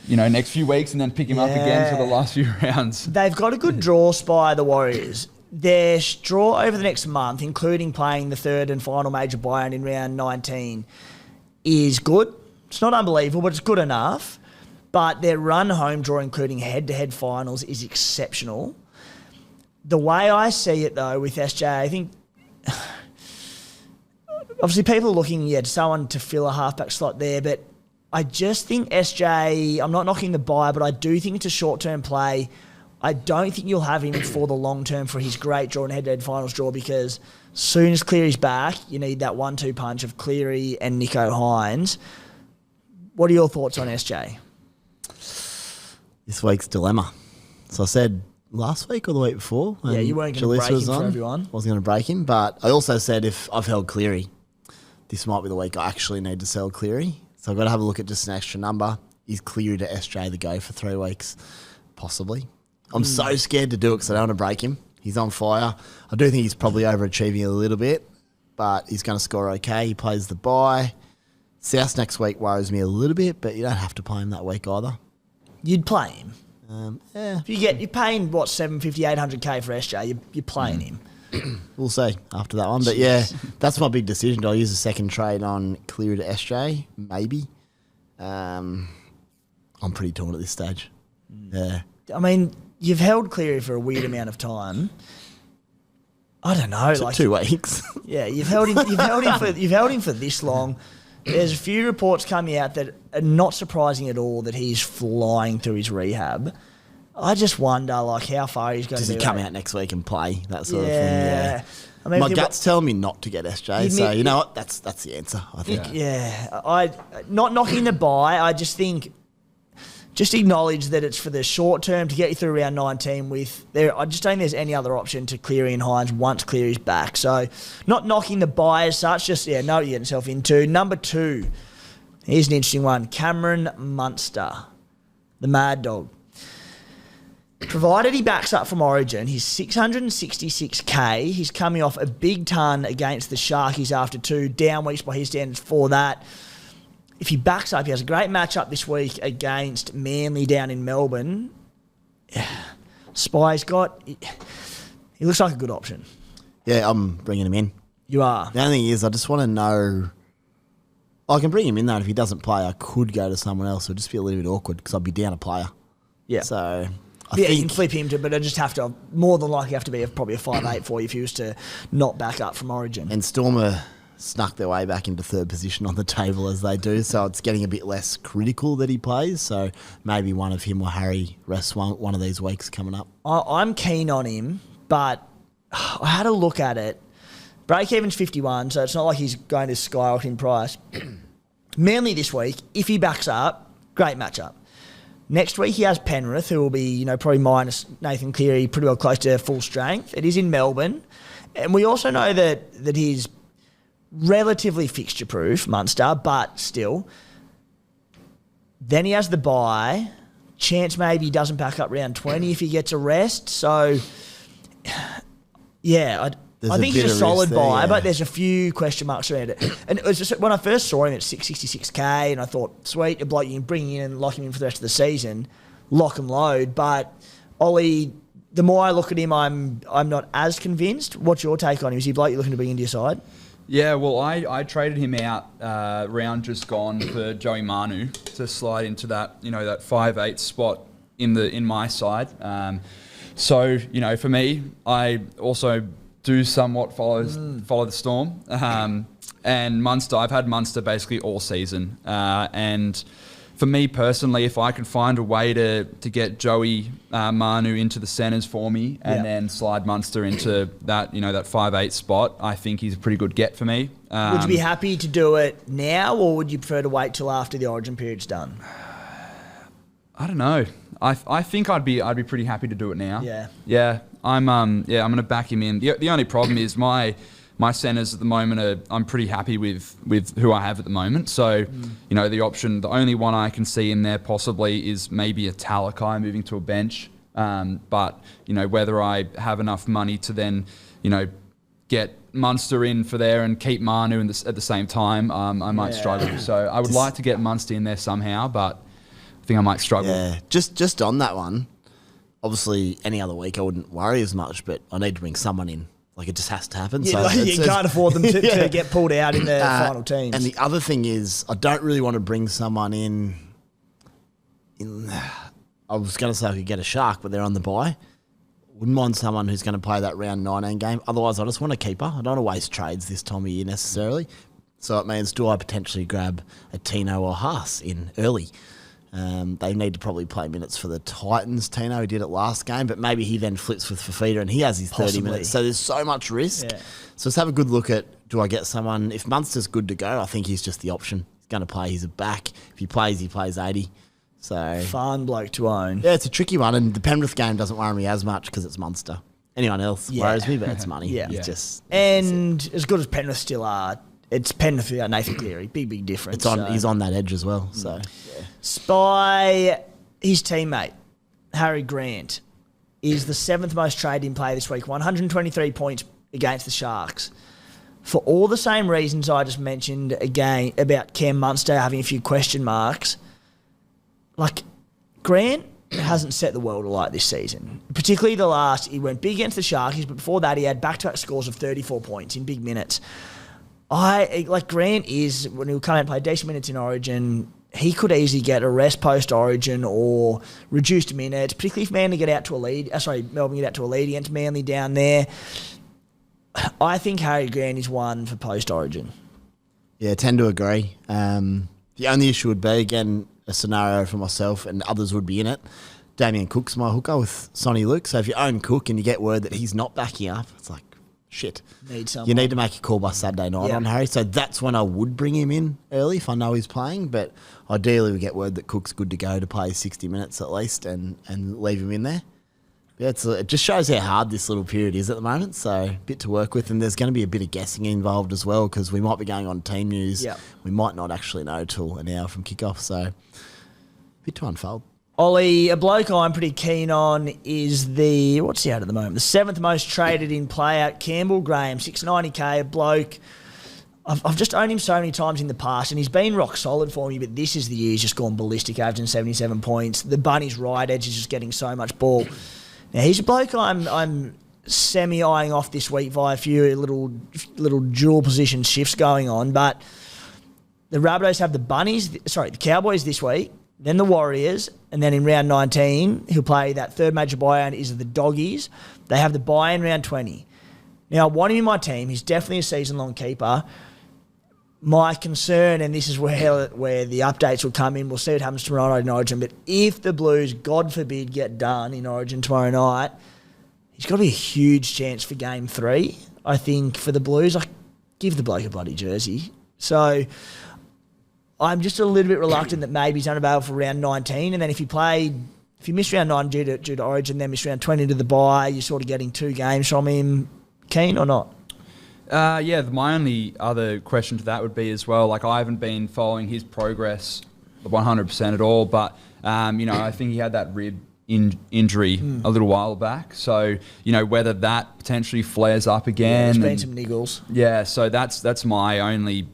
S3: next few weeks, and then pick him up again for the last few rounds.
S1: They've got a good draw spy, the Warriors. Their draw over the next month, including playing the 3rd and final major buy-in in round 19, is good. It's not unbelievable, but it's good enough. But their run home draw, including head-to-head finals, is exceptional. The way I see it, though, with SJ, I think... obviously, people are looking, to someone to fill a halfback slot there, but I just think SJ... I'm not knocking the buy, but I do think it's a short-term play. I don't think you'll have him for the long term for his great draw and head-to-head finals draw, because as soon as Cleary's back, you need that 1-2 punch of Cleary and Nico Hines. What are your thoughts on SJ?
S2: This week's dilemma. So I said... last week or the week before.
S1: You weren't going to break him for everyone.
S2: I wasn't going to break him, but I also said if I've held Cleary, this might be the week I actually need to sell Cleary. So I've got to have a look at just an extra number. Is Cleary to SJ the go for 3 weeks? Possibly. I'm so scared to do it because I don't want to break him. He's on fire. I do think he's probably overachieving a little bit, but he's going to score okay. He plays the bye. South next week worries me a little bit, but you don't have to play him that week either.
S1: You'd play him?
S2: Yeah.
S1: You're paying, $750, $800K for SJ, you're playing him.
S2: We'll see after that one. But that's my big decision. Do I use a second trade on Cleary to SJ? Maybe. I I'm pretty torn at this stage. Yeah.
S1: I mean, you've held Cleary for a weird amount of time. I don't know, like
S2: 2 weeks.
S1: Yeah, you've held him for this long. There's a few reports coming out that are not surprising at all that he's flying through his rehab. I just wonder, like, how far he's going
S2: Does
S1: to be.
S2: he come out next week and play? That sort of thing. Yeah.
S1: I mean,
S2: my gut's telling me not to get SJ, so you know what? That's the answer, I think.
S1: I not knocking the bye. I just think, just acknowledge that it's for the short term to get you through round 19 with there. I just don't think there's any other option to Cleary and Hines once Cleary's back. So not knocking the bye as such, just know what you're getting yourself into. Number 2, here's an interesting one. Cameron Munster, the Mad Dog. Provided he backs up from Origin, he's 666k. He's coming off a big ton against the Sharkies after 2 down weeks by his standards for that. If he backs up, he has a great matchup this week against Manly down in Melbourne. Spy's got... He looks like a good option.
S2: Yeah, I'm bringing him in.
S1: You are?
S2: The only thing is, I just want to know... I can bring him in, though, and if he doesn't play, I could go to someone else. It'll just be a little bit awkward because I'd be down a player.
S1: Yeah.
S2: So... I
S1: you
S2: think
S1: can flip him to, but I just have to, more than likely have to be probably a 5'8" for you if he was to not back up from Origin.
S2: And Stormer snuck their way back into 3rd position on the table as they do, so it's getting a bit less critical that he plays. So maybe one of him or Harry rests one of these weeks coming up.
S1: I'm keen on him, but I had a look at it. Break-even's 51, so it's not like he's going to skyrocket in price. Manly this week, if he backs up, great matchup. Next week he has Penrith, who will be, probably minus Nathan Cleary, pretty well close to full strength. It is in Melbourne. And we also know that he's relatively fixture-proof, Munster, but still. Then he has the bye. Chance maybe he doesn't back up round 20 if he gets a rest. So, yeah, I think he's a solid buy, but there's a few question marks around it. And it was just when I first saw him at 666k, and I thought, sweet, a bloke you can bring in and lock him in for the rest of the season, lock and load. But Ollie, the more I look at him, I'm not as convinced. What's your take on him? Is he a bloke you're looking to bring into your side?
S3: Yeah, well, I traded him out round just gone for Joey Manu to slide into that that 5'8" spot in my side. So for me, I also do somewhat follow the storm. And Munster, I've had Munster basically all season. And for me personally, if I can find a way to get Joey Manu into the centres for me and then slide Munster into that, that 5'8" spot, I think he's a pretty good get for me.
S1: Would you be happy to do it now, or would you prefer to wait till after the Origin period's done?
S3: I don't know. I think I'd be pretty happy to do it now.
S1: Yeah.
S3: I'm going to back him in. The only problem is my centres at the moment I'm pretty happy with who I have at the moment. So, the only one I can see in there possibly is maybe a Talakai moving to a bench. But whether I have enough money to then, get Munster in for there and keep Manu at the same time, I might struggle. So I would like to get Munster in there somehow, but I think I might struggle.
S2: Yeah, just on that one, obviously any other week I wouldn't worry as much, but I need to bring someone in. Like, it just has to happen.
S1: Yeah,
S2: so
S1: you can't afford them to get pulled out in the final teams.
S2: And the other thing is, I don't really want to bring someone in. I was going to say I could get a Shark, but they're on the bye. Wouldn't mind someone who's going to play that round 19 game. Otherwise, I just want a keeper. I don't want to waste trades this time of year necessarily. So it means, do I potentially grab a Tino or Haas in early? They need to probably play minutes for the Titans. Tino, who did it last game, but maybe he then flips with Fafita and he has his 30 minutes. So there's so much risk. Yeah. So let's have a good look at, do I get someone? If Munster's good to go, I think he's just the option. He's going to play. He's a back. If he plays 80. So
S1: fun bloke to own.
S2: Yeah, it's a tricky one, and the Penrith game doesn't worry me as much because it's Munster. Anyone else worries me, but it's money. It's
S1: as good as Penrith still are, it's Penrith without Nathan Cleary. Big difference.
S2: He's on that edge as well. So
S1: Spy, his teammate, Harry Grant, is the 7th most traded in play this week, 123 points against the Sharks. For all the same reasons I just mentioned again about Cam Munster having a few question marks, like, Grant hasn't set the world alight this season. Particularly he went big against the Sharkies, but before that he had back-to-back scores of 34 points in big minutes. Grant is, when he'll come out and play decent minutes in Origin, he could easily get a rest post-Origin or reduced minutes, particularly if Melbourne get out to a lead against Manly down there. I think Harry Grant is one for post-Origin.
S2: Yeah, tend to agree. The only issue would be, again, a scenario for myself and others would be in it. Damien Cook's my hooker with Sonny Luke. So if you own Cook and you get word that he's not backing up, it's like, shit. You need to make a call by Saturday night on Harry. So that's when I would bring him in early if I know he's playing. But ideally we get word that Cook's good to go to play 60 minutes at least and leave him in there. Yeah, it just shows how hard this little period is at the moment. So a bit to work with. And there's going to be a bit of guessing involved as well because we might be going on team news. Yep. We might not actually know till an hour from kickoff. So a bit to unfold.
S1: Ollie, a bloke I'm pretty keen on is what's he at the moment? The 7th most traded in play out, Campbell Graham, 690k, a bloke. I've just owned him so many times in the past and he's been rock solid for me, but this is the year he's just gone ballistic, averaging 77 points. The bunny's right edge is just getting so much ball. Now, he's a bloke I'm semi-eyeing off this week via a few little dual position shifts going on, but the Rabbitohs have the Cowboys this week, then the Warriors, and then in round 19, he'll play that third major buy-in is the Doggies. They have the buy in round 20. Now, I want him in my team. He's definitely a season-long keeper. My concern, and this is where the updates will come in, we'll see what happens tomorrow night in Origin, but if the Blues, God forbid, get done in Origin tomorrow night, he's got to be a huge chance for Game 3. I think for the Blues, give the bloke a bloody jersey. So I'm just a little bit reluctant that maybe he's unavailable for round 19, and then if you miss round 9 due to Origin, then miss round 20 to the bye, you're sort of getting 2 games from him. Keen or not?
S3: My only other question to that would be as well, I haven't been following his progress 100% at all, but, I think he had that rib injury a little while back. So, whether that potentially flares up again.
S1: There's been some niggles.
S3: Yeah, so that's my only,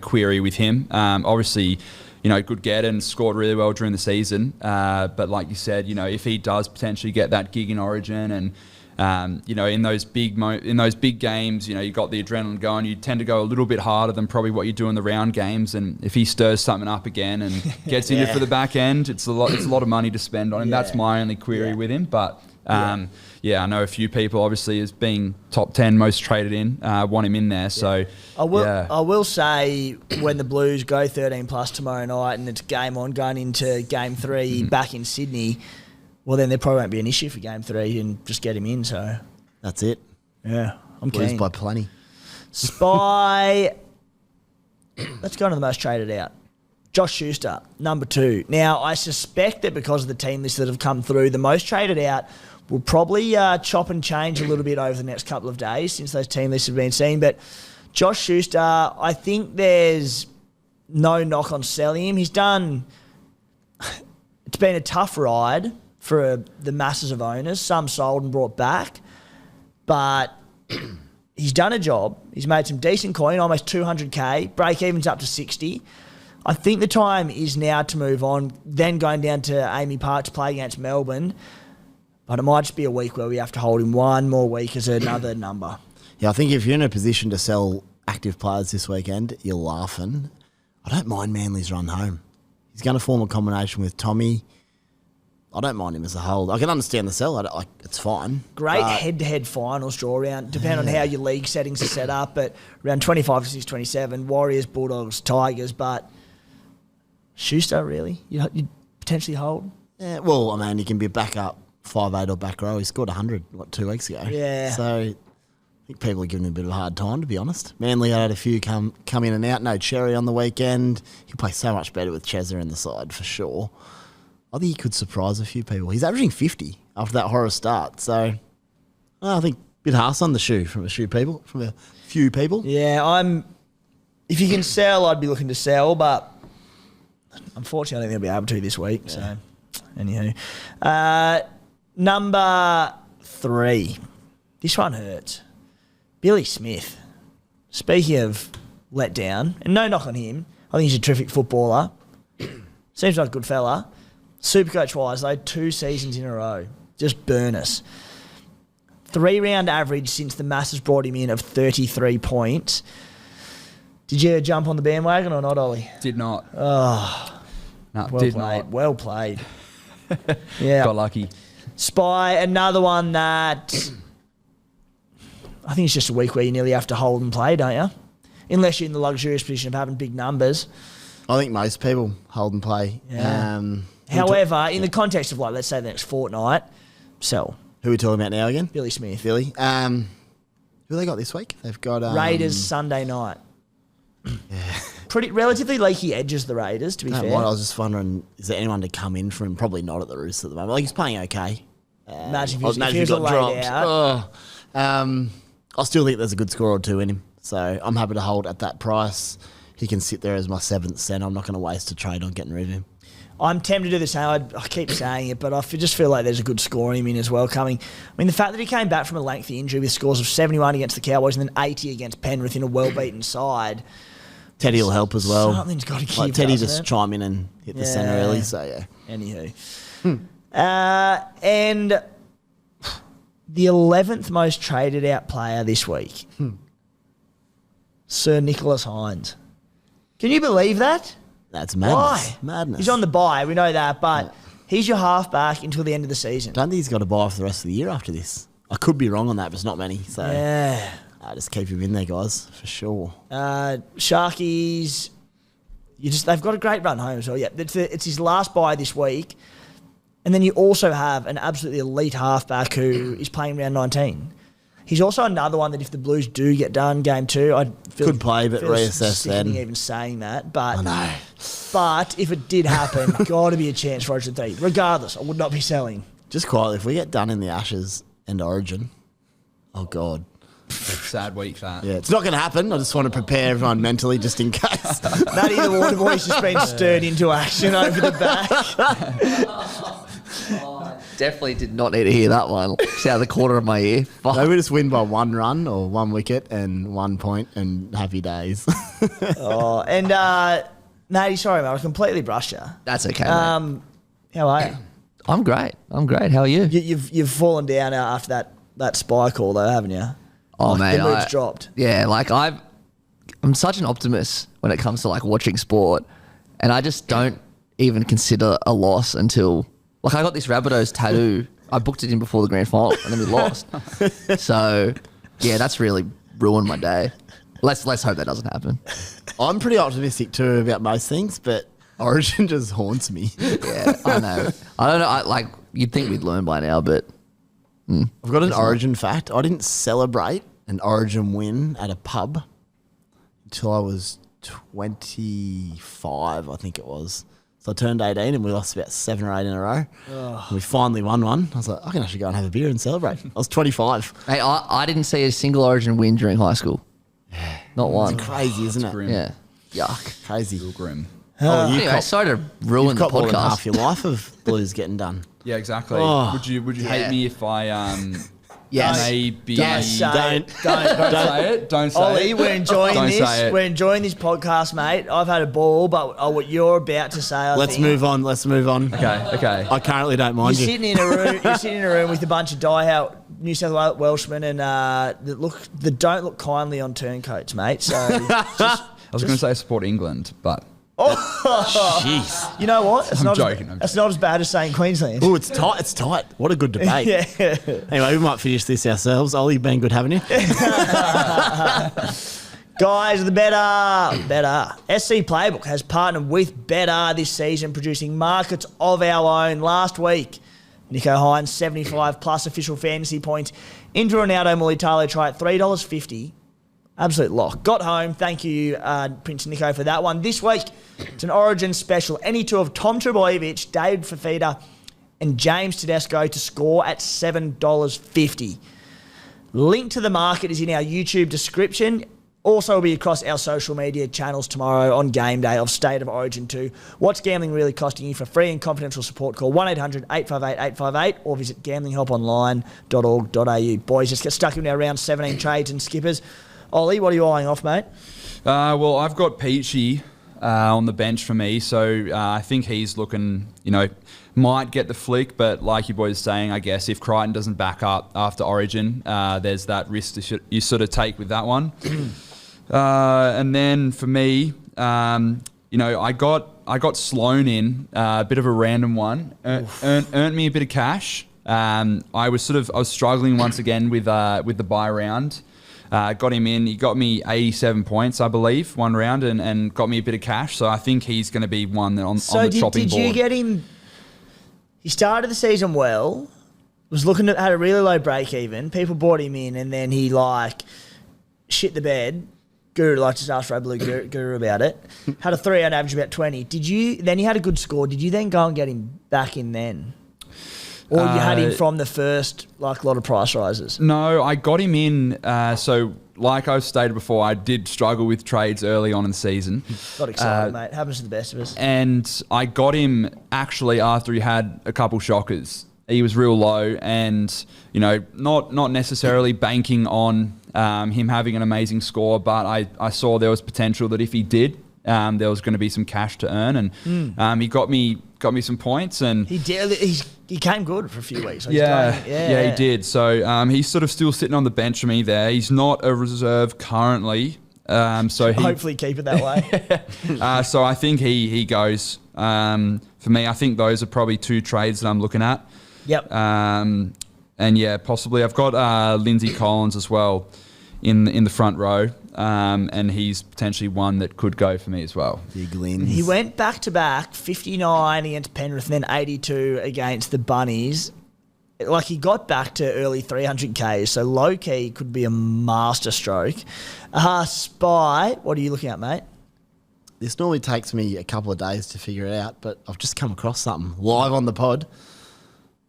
S3: query with him. Obviously, good get and scored really well during the season. But like you said, if he does potentially get that gig in Origin and, in those big games, you got the adrenaline going. You tend to go a little bit harder than probably what you do in the round games. And if he stirs something up again and gets into for the back end, it's a lot of money to spend on him. That's my only query with him. But I know a few people obviously as being top 10 most traded in want him in there. So
S1: I will say when the Blues go 13 plus tomorrow night and it's game on going into Game 3 back in Sydney. Well, then there probably won't be an issue for Game 3 and just get him in, so...
S2: That's it.
S1: Yeah, I'm
S2: Blues
S1: keen.
S2: by plenty.
S1: Spy... Let's go on to the most traded out. Josh Schuster, number 2. Now, I suspect that because of the team lists that have come through, the most traded out will probably chop and change a little bit over the next couple of days since those team lists have been seen. But Josh Schuster, I think there's no knock on selling him. He's done... It's been a tough ride for the masses of owners. Some sold and brought back. But he's done a job. He's made some decent coin, almost 200k. Break-even's up to 60. I think the time is now to move on, then going down to Amy Park to play against Melbourne. But it might just be a week where we have to hold him one more week as another number.
S2: Yeah, I think if you're in a position to sell active players this weekend, you're laughing. I don't mind Manly's run home. He's going to form a combination with Tommy. I don't mind him as a hold. I can understand the sell. It's fine.
S1: Great head-to-head finals draw round, depending on how your league settings are set up. But around 25 to 6, 27, Warriors, Bulldogs, Tigers. But Schuster, really? You'd potentially hold?
S2: Yeah, well, I mean, he can be a backup 5'8" or back row. He scored 100, 2 weeks ago?
S1: Yeah.
S2: So I think people are giving him a bit of a hard time, to be honest. Manly had a few come in and out. No Cherry on the weekend. He'll play so much better with Chesser in the side, for sure. I think he could surprise a few people. He's averaging 50 after that horror start. So I think a bit harsh on the shoe from a few people.
S1: Yeah, if you can sell, I'd be looking to sell, but unfortunately I don't think I'll be able to this week. Yeah. So, anywho. Number 3. This one hurts. Billy Smith. Speaking of let down, and no knock on him, I think he's a terrific footballer. Seems like a good fella. Supercoach-wise, though, 2 seasons in a row. Just burn us. 3-round average since the Masters brought him in of 33 points. Did you jump on the bandwagon or not, Ollie?
S3: Did not.
S1: Oh.
S3: No,
S1: Well
S3: did
S1: played.
S3: not.
S1: Well played. Yeah.
S3: Got lucky.
S1: Spy, another one that I think it's just a week where you nearly have to hold and play, don't you? Unless you're in the luxurious position of having big numbers.
S2: I think most people hold and play.
S1: Yeah. However, in the context of, like, let's say the next fortnight, sell.
S2: Who are we talking about now again?
S1: Billy Smith.
S2: Philly. Who have they got this week? They've got
S1: Raiders Sunday night. Pretty relatively leaky edges, the Raiders, to be fair.
S2: I was just wondering, is there anyone to come in for him? Probably not at the Roosters at the moment. Like, he's playing okay.
S1: Imagine if he was laid out.
S2: I still think there's a good score or two in him. So I'm happy to hold at that price. He can sit there as my 7th cent. I'm not going to waste a trade on getting rid of him.
S1: I'm tempted to do the same. I keep saying it, but I just feel like there's a good score in him in as well coming. I mean, the fact that he came back from a lengthy injury with scores of 71 against the Cowboys and then 80 against Penrith in a well-beaten side.
S2: Teddy will help as well.
S1: Something's got to give,
S2: like Teddy
S1: doesn't
S2: just
S1: it?
S2: chime in and hit the centre early. So, yeah.
S1: Anywho. And the 11th most traded out player this week, Sir Nicholas Hines. Can you believe that?
S2: That's madness.
S1: Why?
S2: Madness.
S1: He's on the bye, we know that, but he's your halfback until the end of the season.
S2: Don't think he's got a buy for the rest of the year after this. I could be wrong on that, but it's not many. So
S1: Yeah.
S2: just keep him in there, guys, for sure.
S1: Sharkies, they've got a great run home as well. Yeah, it's his last bye this week. And then you also have an absolutely elite halfback who is playing round 19. He's also another one that if the Blues do get done game 2, I'd feel
S2: Could play, but reassess then.
S1: even saying that. But
S2: I know.
S1: But if it did happen, got to be a chance for Origin 3. Regardless, I would not be selling.
S2: Just quietly, if we get done in the Ashes and Origin, oh, God.
S3: Sad week, that.
S2: Yeah, it's not going to happen. I just want to prepare everyone mentally just in case.
S1: Matty the Water Boy's just been stirred into action over the back.
S4: Definitely did not need to hear that one. It's out of the corner of my ear. Fuck.
S2: Maybe we just win by 1 run or 1 wicket and 1 point and happy days.
S1: Matty, sorry, mate, I completely brushed you.
S4: That's okay, mate.
S1: How are you?
S4: I'm great. How are you?
S1: You've fallen down after that spy call, though, haven't you?
S4: Oh,
S1: like,
S4: mate.
S1: the mood's dropped.
S4: Yeah, like I'm such an optimist when it comes to like watching sport, and I just don't even consider a loss until like I got this Rabbitohs tattoo. I booked it in before the grand final, and then we lost. So yeah, that's really ruined my day. Let's hope that doesn't happen.
S2: I'm pretty optimistic too about most things, but Origin just haunts me.
S4: Yeah, I know. I don't know. You'd think we'd learn by now, but
S2: I've got an Origin fact. I didn't celebrate an Origin win at a pub until I was 25, I think it was. So I turned 18 and we lost about 7 or 8 in a row. Oh. We finally won one. I was like, I can actually go and have a beer and celebrate. I was 25.
S4: hey, I didn't see a single Origin win during high school. Not one.
S2: It's crazy, isn't it?
S3: Grim.
S4: Yeah. Yuck.
S2: Crazy.
S3: Real grim.
S4: Anyway, sorry to ruin
S2: You've
S4: the
S2: got more than half
S4: podcast.
S2: your life of Blues getting done.
S3: Yeah, exactly.
S2: Oh,
S3: would you hate me if I
S4: Yes.
S3: maybe
S1: Don't say it. Don't
S3: say it? Don't say
S1: Ollie,
S3: it.
S1: we're enjoying
S3: Don't
S1: this.
S3: say it.
S1: We're enjoying this podcast, mate. I've had a ball, but what you're about to say,
S2: Let's move on.
S3: Okay.
S2: I currently don't mind
S1: You're
S2: you.
S1: sitting in a room. You're sitting in a room with a bunch of die-out New South Wales Welshmen, and that don't look kindly on turncoats, mate. So
S3: I was going to say support England, but
S2: Jeez.
S1: you know what? It's
S3: I'm
S1: not
S3: joking.
S1: It's not as bad as saying Queensland.
S2: Oh, it's tight. It's tight. What a good debate.
S1: Yeah.
S2: Anyway, we might finish this ourselves. Ollie, been good having you.
S1: Guys, the better. SC Playbook has partnered with Better this season, producing markets of our own. Last week, Nicho Hines, 75 plus official fantasy points into Ronaldo Mulitalo try at $3.50. Absolute lock. Got home. Thank you, Prince Nico, for that one. This week, it's an Origin special. Any two of Tom Trbojevic, David Fafita, and James Tedesco to score at $7.50. Link to the market is in our YouTube description. Also will be across our social media channels tomorrow on game day of State of Origin 2. What's gambling really costing you? For free and confidential support, call 1-800-858-858 or visit gamblinghelponline.org.au. Boys, just get stuck in our round 17 trades and skippers. Ollie, what are you eyeing off, mate?
S3: Well, I've got Peachy on the bench for me, so I think he's looking, might get the flick, but like you boys saying, I guess if Crichton doesn't back up after Origin, there's that risk you sort of take with that one. And then for me, I got I got Sloan in, a bit of a random one, earned me a bit of cash. I was struggling once again with the buy round. Got him in. He got me 87 points, I believe, one round, and got me a bit of cash. So I think he's going to be one that on the chopping board.
S1: Did you get him? He started the season well. Was had a really low break even. People bought him in, and then he shit the bed. Guru, just asked Red Blue Guru about it. Had a 3 on average about 20. Then he had a good score. Did you then go and get him back in then? Or you had him from the first, a lot of price rises?
S3: No, I got him in. So, like I've stated before, I did struggle with trades early on in the season.
S1: Got excited, mate. Happens to the best of us.
S3: And I got him actually after he had a couple shockers. He was real low and, not necessarily banking on him having an amazing score, but I saw there was potential that if he did, there was going to be some cash to earn, and he got me some points, and
S1: he did. He came good for a few weeks.
S3: Yeah, he did. So he's sort of still sitting on the bench for me there. He's not a reserve currently, so
S1: hopefully keep it that way.
S3: So I think he goes. For me, I think those are probably 2 trades that I'm looking at.
S1: Yep.
S3: And yeah, possibly I've got Lindsay Collins as well in the front row. And he's potentially one that could go for me as well.
S2: Big Lins.
S1: He went back-to-back, 59 against Penrith and then 82 against the Bunnies. He got back to early 300Ks, so low-key could be a master stroke. Spy, what are you looking at, mate?
S2: This normally takes me a couple of days to figure it out, but I've just come across something live on the pod.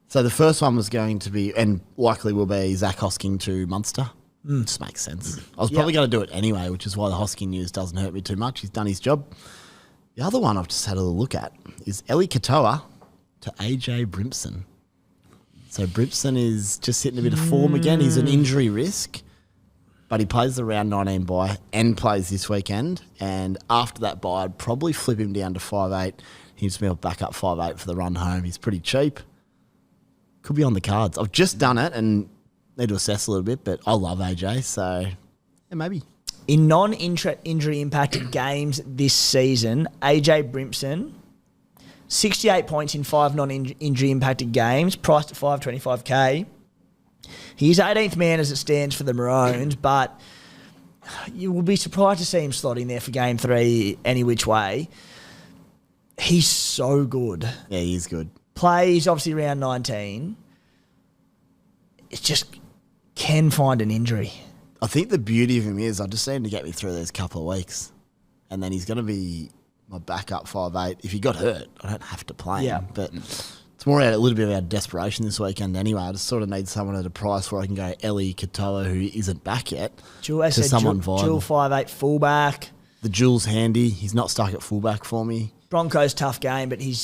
S2: So the first one was going to be, and likely will be, Zach Hosking to Munster. Just makes sense. I was probably going to do it anyway, which is why the Hosking news doesn't hurt me too much. He's done his job. The other one I've just had a little look at is Ellie Katoa to AJ Brimson. So Brimson is just hitting a bit of form again. He's an injury risk, but he plays the round 19 bye and plays this weekend. And after that bye, I'd probably flip him down to 5'8". He's been back up 5'8" for the run home. He's pretty cheap. Could be on the cards. I've just done it and need to assess a little bit, but I love AJ, so yeah, maybe.
S1: In non-injury impacted games this season, AJ Brimson, 68 points in 5 non-injury impacted games, priced at $525K. He's 18th man as it stands for the Maroons, but you will be surprised to see him slot in there for game 3 any which way. He's so good.
S2: Yeah, he is good.
S1: Plays obviously round 19. It's just can find an injury.
S2: I think the beauty of him is I just need him to get me through those couple of weeks, and then he's going to be my backup 5'8". If he got hurt, I don't have to play him. But it's more a little bit about desperation this weekend anyway. I just sort of need someone at a price where I can go Ellie Katoa, who isn't back yet, to someone viable.
S1: Dual 5'8" fullback.
S2: The Jules handy. He's not stuck at fullback for me.
S1: Broncos tough game, but he's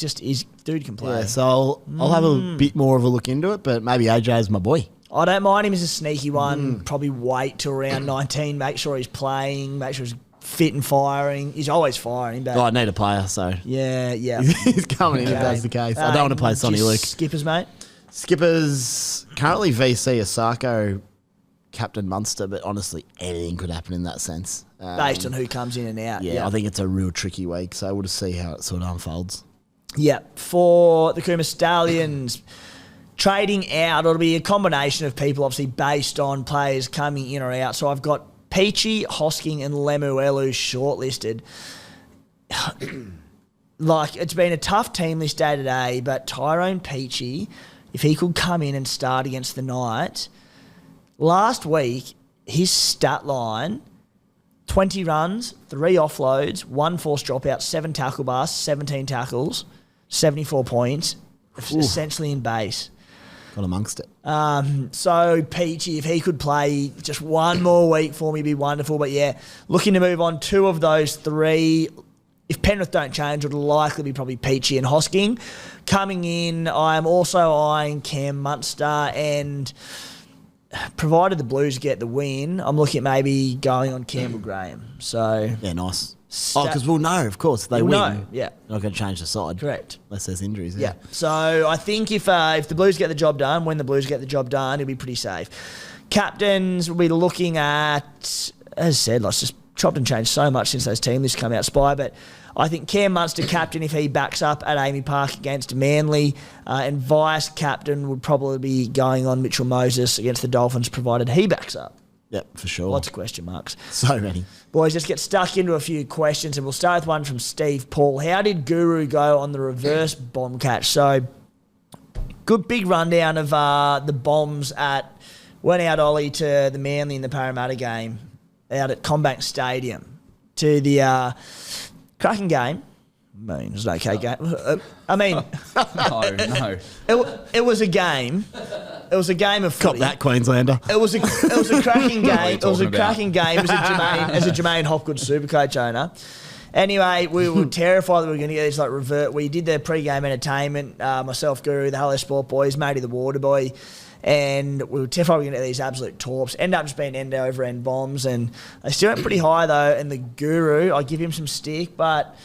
S1: dude can play.
S2: Yeah, so I'll have a bit more of a look into it, but maybe AJ's my boy.
S1: I don't mind him as a sneaky one. Probably wait till round 19. Make sure he's playing. Make sure he's fit and firing. He's always firing. But
S2: I need a player, so
S1: yeah.
S2: he's coming in if that's the case. I don't want to play Sonny Luke.
S1: Skippers, mate.
S2: Skippers currently VC Isaako, Captain Munster, but honestly, anything could happen in that sense.
S1: Based on who comes in and out.
S2: Yeah, I think it's a real tricky week, so we'll just see how it sort of unfolds.
S1: Yeah, for the Cooma Stallions, trading out, it'll be a combination of people, obviously, based on players coming in or out. So I've got Peachy, Hosking, and Lemuelu shortlisted. It's been a tough team list day to day, but Tyrone Peachy, if he could come in and start against the Knights, last week, his stat line, 20 runs, 3 offloads, 1 forced dropout, 7 tackle busts, 17 tackles, 74 points, essentially in base.
S2: Got amongst it.
S1: So Peachy, if he could play just one more week for me, it'd be wonderful. But yeah, looking to move on 2 of those 3. If Penrith don't change, it'll likely be probably Peachy and Hosking. Coming in, I'm also eyeing Cam Munster, and provided the Blues get the win, I'm looking at maybe going on Campbell Graham. So
S2: yeah, nice. Because we'll know, of course, if they win.
S1: Know, yeah.
S2: They're not going to change the side.
S1: Correct.
S2: Unless there's injuries.
S1: Yeah. So I think if the Blues get the job done, when the Blues get the job done, it'll be pretty safe. Captains, will be looking at, as I said, let's just chopped and changed so much since those team lists come out, Spy. But I think Cam Munster captain if he backs up at Amy Park against Manly, and vice captain would probably be going on Mitchell Moses against the Dolphins, provided he backs up.
S2: Yep, for sure.
S1: Lots of question marks.
S2: So many.
S1: Boys, let's get stuck into a few questions, and we'll start with one from Steve Paul. How did Guru go on the reverse bomb catch? So, good big rundown of the bombs went out Ollie to the Manly in the Parramatta game out at Combank Stadium to the cracking game. I mean, it was an okay game.
S3: No.
S1: It was a game. It was a game of footy.
S2: Cop that, Queenslander.
S1: It was a cracking game. It was a
S3: talking
S1: cracking game as a Jermaine Hopgood Supercoach owner. Anyway, we were terrified that we were going to get this like revert. We did the pre-game entertainment, myself, Guru, the Hello Sport boys, Matey the Water Boy, and we were terrified we were going to get these absolute torps. End up just being end over end bombs, and they still went pretty high though. And the Guru, I give him some stick, but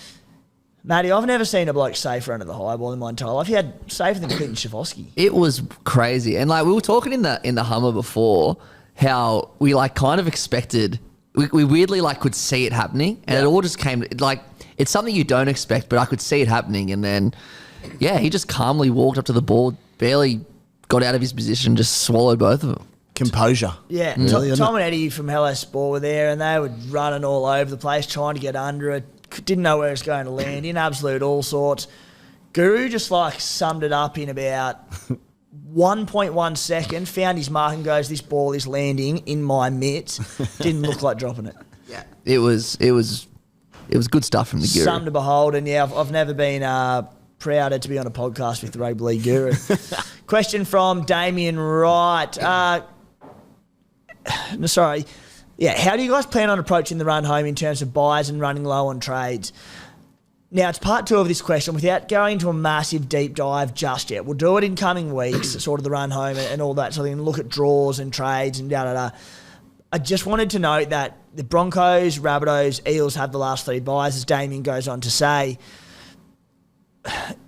S1: Matty, I've never seen a bloke safer under the high ball in my entire life. He had safer than Clinton Shavosky.
S4: It was crazy. And like we were talking in the Hummer before, how we like kind of expected, we weirdly like could see it happening, and it all just came like it's something you don't expect, but I could see it happening, and then he just calmly walked up to the ball, barely got out of his position, just swallowed both of them.
S2: Composure.
S1: Yeah, Tom and Eddie from Hello Sport were there, and they were running all over the place, trying to get under it. Didn't know where it was going to land, in absolute all sorts. Guru just like summed it up in about 1.1 second, found his mark and goes, this ball is landing in my mitt. Didn't look like dropping it.
S4: Yeah, it was good stuff from the Guru.
S1: Something to behold, and I've never been prouder to be on a podcast with the Rugby League Guru. Question from Damien Wright. Sorry. Yeah, how do you guys plan on approaching the run home in terms of buys and running low on trades? Now, it's part two of this question without going into a massive deep dive just yet. We'll do it in coming weeks, sort of the run home and all that sort of thing, look at draws and trades and da-da-da. I just wanted to note that the Broncos, Rabbitohs, Eels have the last three buys, as Damien goes on to say.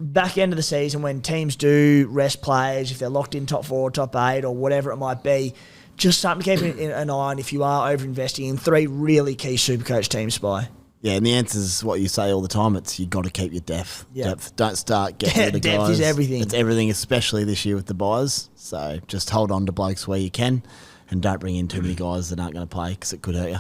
S1: Back end of the season when teams do rest players, if they're locked in top 4 or top 8 or whatever it might be, just something to keep an eye on if you are over-investing in three really key Supercoach teams, Spy.
S2: Yeah, and the answer is what you say all the time. It's you got to keep your depth. Depth. Don't start getting rid of guys.
S1: Depth is everything.
S2: It's everything, especially this year with the buys. So just hold on to blokes where you can, and don't bring in too many guys that aren't going to play because it could hurt you.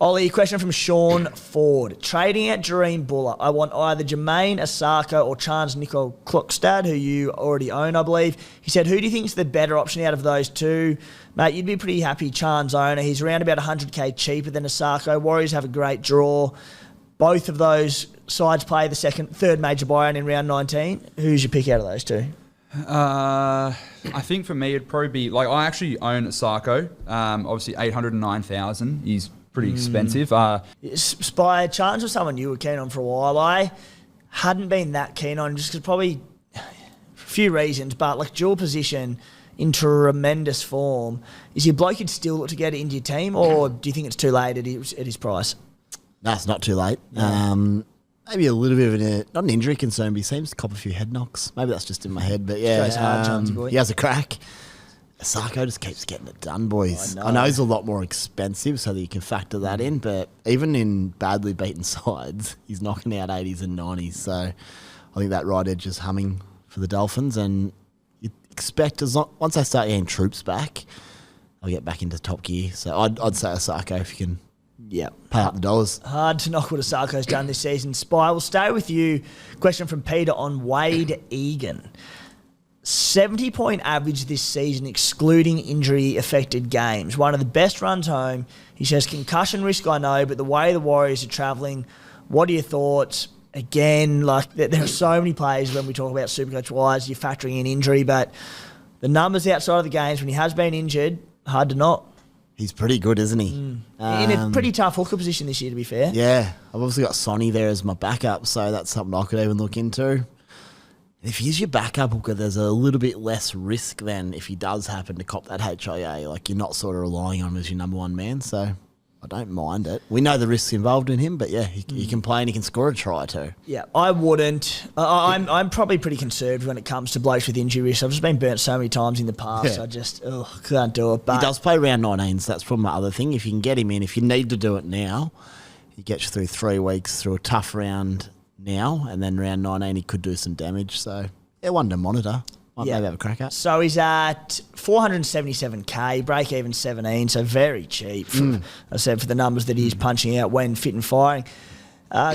S1: Ollie, question from Sean Ford. Trading at Jahream Bula, I want either Jermaine Isaako or Chance Nicole Klokstad, who you already own, I believe. He said, who do you think is the better option out of those two? Mate, you'd be pretty happy Chan's owner. He's around about 100k cheaper than Isaako. Warriors have a great draw. Both of those sides play the third major buy-in in round 19. Who's your pick out of those two?
S3: I think for me it'd probably be like I actually own Isaako. Obviously 809,000. He's pretty expensive.
S1: Spy Chance was someone you were keen on for a while. I hadn't been that keen on just because probably a few reasons, but like dual position in tremendous form. Is he a bloke you'd still look to get into your team, or do you think it's too late at his price?
S2: No, it's not too late. Maybe a little bit of not an injury concern, but he seems to cop a few head knocks. Maybe that's just in my head, but yeah,
S1: Goes hard, Chansey boy.
S2: he has a crack. Isaako just keeps getting it done, boys. I know he's a lot more expensive, so that you can factor that in, but even in badly beaten sides, he's knocking out 80s and 90s, so I think that right edge is humming for the Dolphins, and you expect once they start getting troops back, I'll get back into top gear. So I'd say Isaako if you can pay up the dollars.
S1: Hard to knock what Isako's done this season. Spy, we'll stay with you. Question from Peter on Wade Egan. 70-point average this season, excluding injury-affected games. One of the best runs home. He says, concussion risk, I know, but the way the Warriors are travelling, what are your thoughts? Again, like there are so many players when we talk about Supercoach-wise, you're factoring in injury, but the numbers outside of the games, when he has been injured, hard to not.
S2: He's pretty good, isn't he?
S1: In a pretty tough hooker position this year, to be fair.
S2: Yeah, I've obviously got Sonny there as my backup, so that's something I could even look into. If he's your backup hooker, there's a little bit less risk than if he does happen to cop that HIA. Like, you're not sort of relying on him as your number one man. So, I don't mind it. We know the risks involved in him, but yeah, he can play and he can score a try too.
S1: Yeah, I wouldn't. I'm probably pretty conservative when it comes to blokes with injury risks. I've just been burnt so many times in the past.
S2: Yeah.
S1: I just can't do it. But
S2: He does play round 19s. That's from my other thing. If you can get him in, if you need to do it now, he gets you through 3 weeks through a tough round now, and then round 19 he could do some damage. So yeah, one to monitor. Might maybe have a crack at.
S1: So he's at 477k, break even 17, so very cheap. I said for the numbers that he's punching out when fit and firing.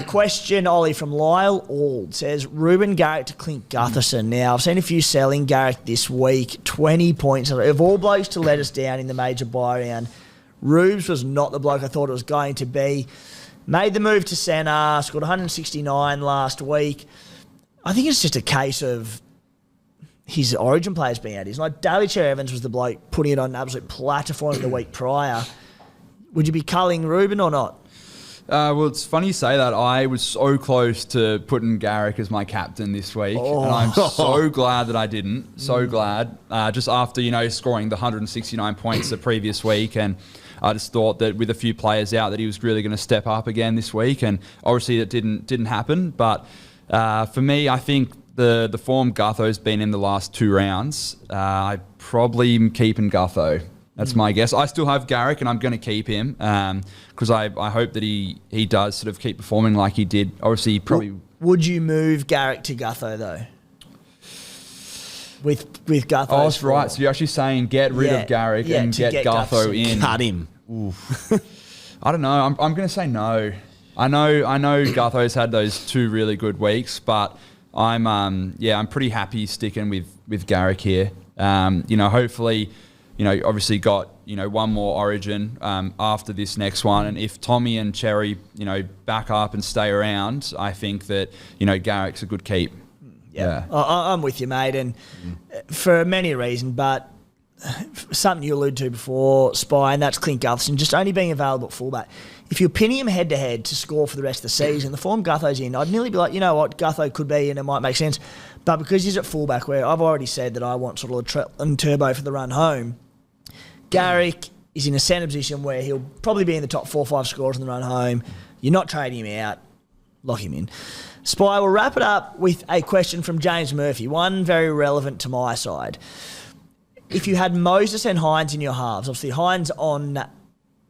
S1: Question, Ollie, from Lyle Ald says, Ruben Garrick to Clint Gutherson. Now, I've seen a few selling Garrick this week, 20 points. Of all blokes to let us down in the major buy round, Rubes was not the bloke I thought it was going to be. Made the move to centre, scored 169 last week. I think it's just a case of his origin players being out. He's like Daly Cherry Evans was the bloke putting it on an absolute platter for him the week prior. Would you be culling Ruben or not?
S3: Well, it's funny you say that. I was so close to putting Garrick as my captain this week, and I'm so glad that I didn't. So glad. Just after, scoring the 169 points the previous week, and I just thought that with a few players out that he was really going to step up again this week, and obviously that didn't happen. But for me, I think the form Gutho's been in the last 2 rounds, I probably am keeping Gutho. That's my guess. I still have Garrick, and I'm going to keep him because I hope that he does sort of keep performing like he did. Obviously, he probably...
S1: Would you move Garrick to Gutho, though? With Gutho?
S3: Oh, that's right. So you're actually saying get rid of Garrick and get Gutho in.
S2: Cut him.
S3: I don't know. I'm going to say no. I know Gutho's had those 2 really good weeks, but I'm pretty happy sticking with Garrick here. Hopefully, obviously got one more Origin after this next one, and if Tommy and Cherry back up and stay around, I think that Garrick's a good keep.
S1: Yeah. I'm with you, mate, and for many reasons, but something you alluded to before, Spy, and that's Clint Gutherson just only being available at fullback. If you're pinning him head-to-head to score for the rest of the season, the form Gutho's in, I'd nearly be like, you know what, Gutho could be and it might make sense. But because he's at fullback, where I've already said that I want sort of a turbo for the run home, Garrick is in a centre position where he'll probably be in the top 4 or 5 scorers in the run home. You're not trading him out. Lock him in. Spy, we'll wrap it up with a question from James Murphy, one very relevant to my side. If you had Moses and Hines in your halves, obviously Hines on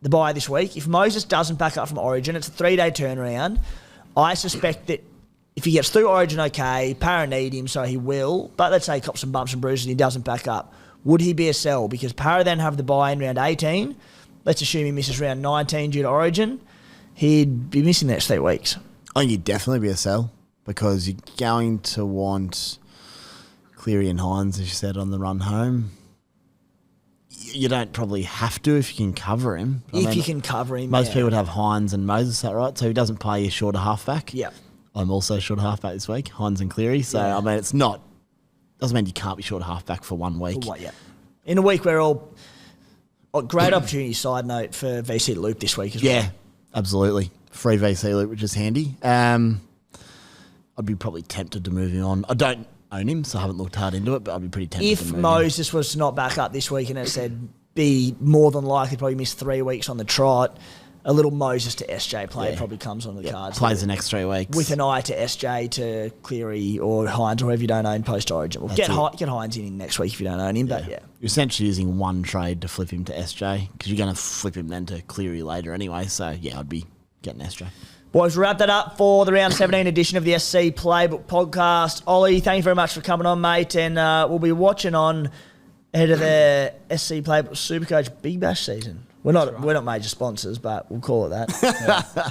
S1: the bye this week, if Moses doesn't back up from Origin, it's a 3-day turnaround. I suspect that if he gets through Origin okay, Para need him, so he will, but let's say he cops some bumps and bruises and he doesn't back up. Would he be a sell? Because Para then have the bye in round 18. Let's assume he misses round 19 due to Origin. He'd be missing the next 3 weeks.
S2: I think you'd definitely be a sell because you're going to want Cleary and Hines, as you said, on the run home. You don't probably have to if you can cover him.
S1: You can cover him,
S2: most people would have Hines and Moses, is that right? So he doesn't play your shorter halfback.
S1: Yeah.
S2: I'm also short halfback this week, Hines and Cleary. So,
S1: Yeah.
S2: I mean, it's not... Doesn't mean you can't be short halfback for 1 week.
S1: What, yeah. In a week where great opportunity, side note, for VC Loop this week as well.
S2: Yeah, absolutely. Free VC Loop, which is handy. I'd be probably tempted to move him on. I don't own him, so I haven't looked hard into it, but I'd be pretty tempted to
S1: If
S2: move him.
S1: Moses was to not back up this week and it said be more than likely probably miss 3 weeks on the trot, a little Moses to SJ play probably comes on the cards.
S2: Plays the next 3 weeks.
S1: With an eye to SJ to Cleary or Hines or whoever you don't own post-Origin. Well, get Hines in next week if you don't own him, but yeah.
S2: You're essentially using one trade to flip him to SJ because you're going to flip him then to Cleary later anyway. So, yeah, I'd be getting SJ.
S1: Boys, wrap that up for the round 17 edition of the SC Playbook podcast. Ollie, thank you very much for coming on, mate, and we'll be watching on ahead of the SC Playbook Supercoach Big Bash season. We're not major sponsors, but we'll call it that.
S3: Yeah.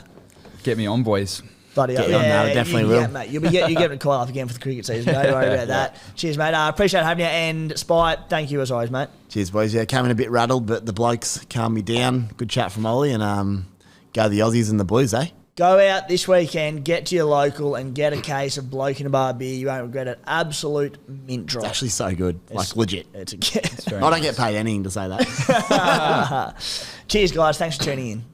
S3: Get me on, boys.
S1: Bloody
S2: Get you on that, I definitely will.
S1: Yeah, mate. You're getting called up again for the cricket season. Don't worry about that. Cheers, mate. Appreciate having you. And Spy, thank you as always, mate.
S2: Cheers, boys. Yeah, came in a bit rattled, but the blokes calmed me down. Good chat from Ollie, and go the Aussies and the Blues, eh?
S1: Go out this weekend, get to your local, and get a case of Bloke in a Bar beer. You won't regret it. Absolute mint drop.
S2: It's actually so good. Legit.
S1: It's
S2: I don't get paid anything to say that.
S1: Cheers, guys. Thanks for tuning in.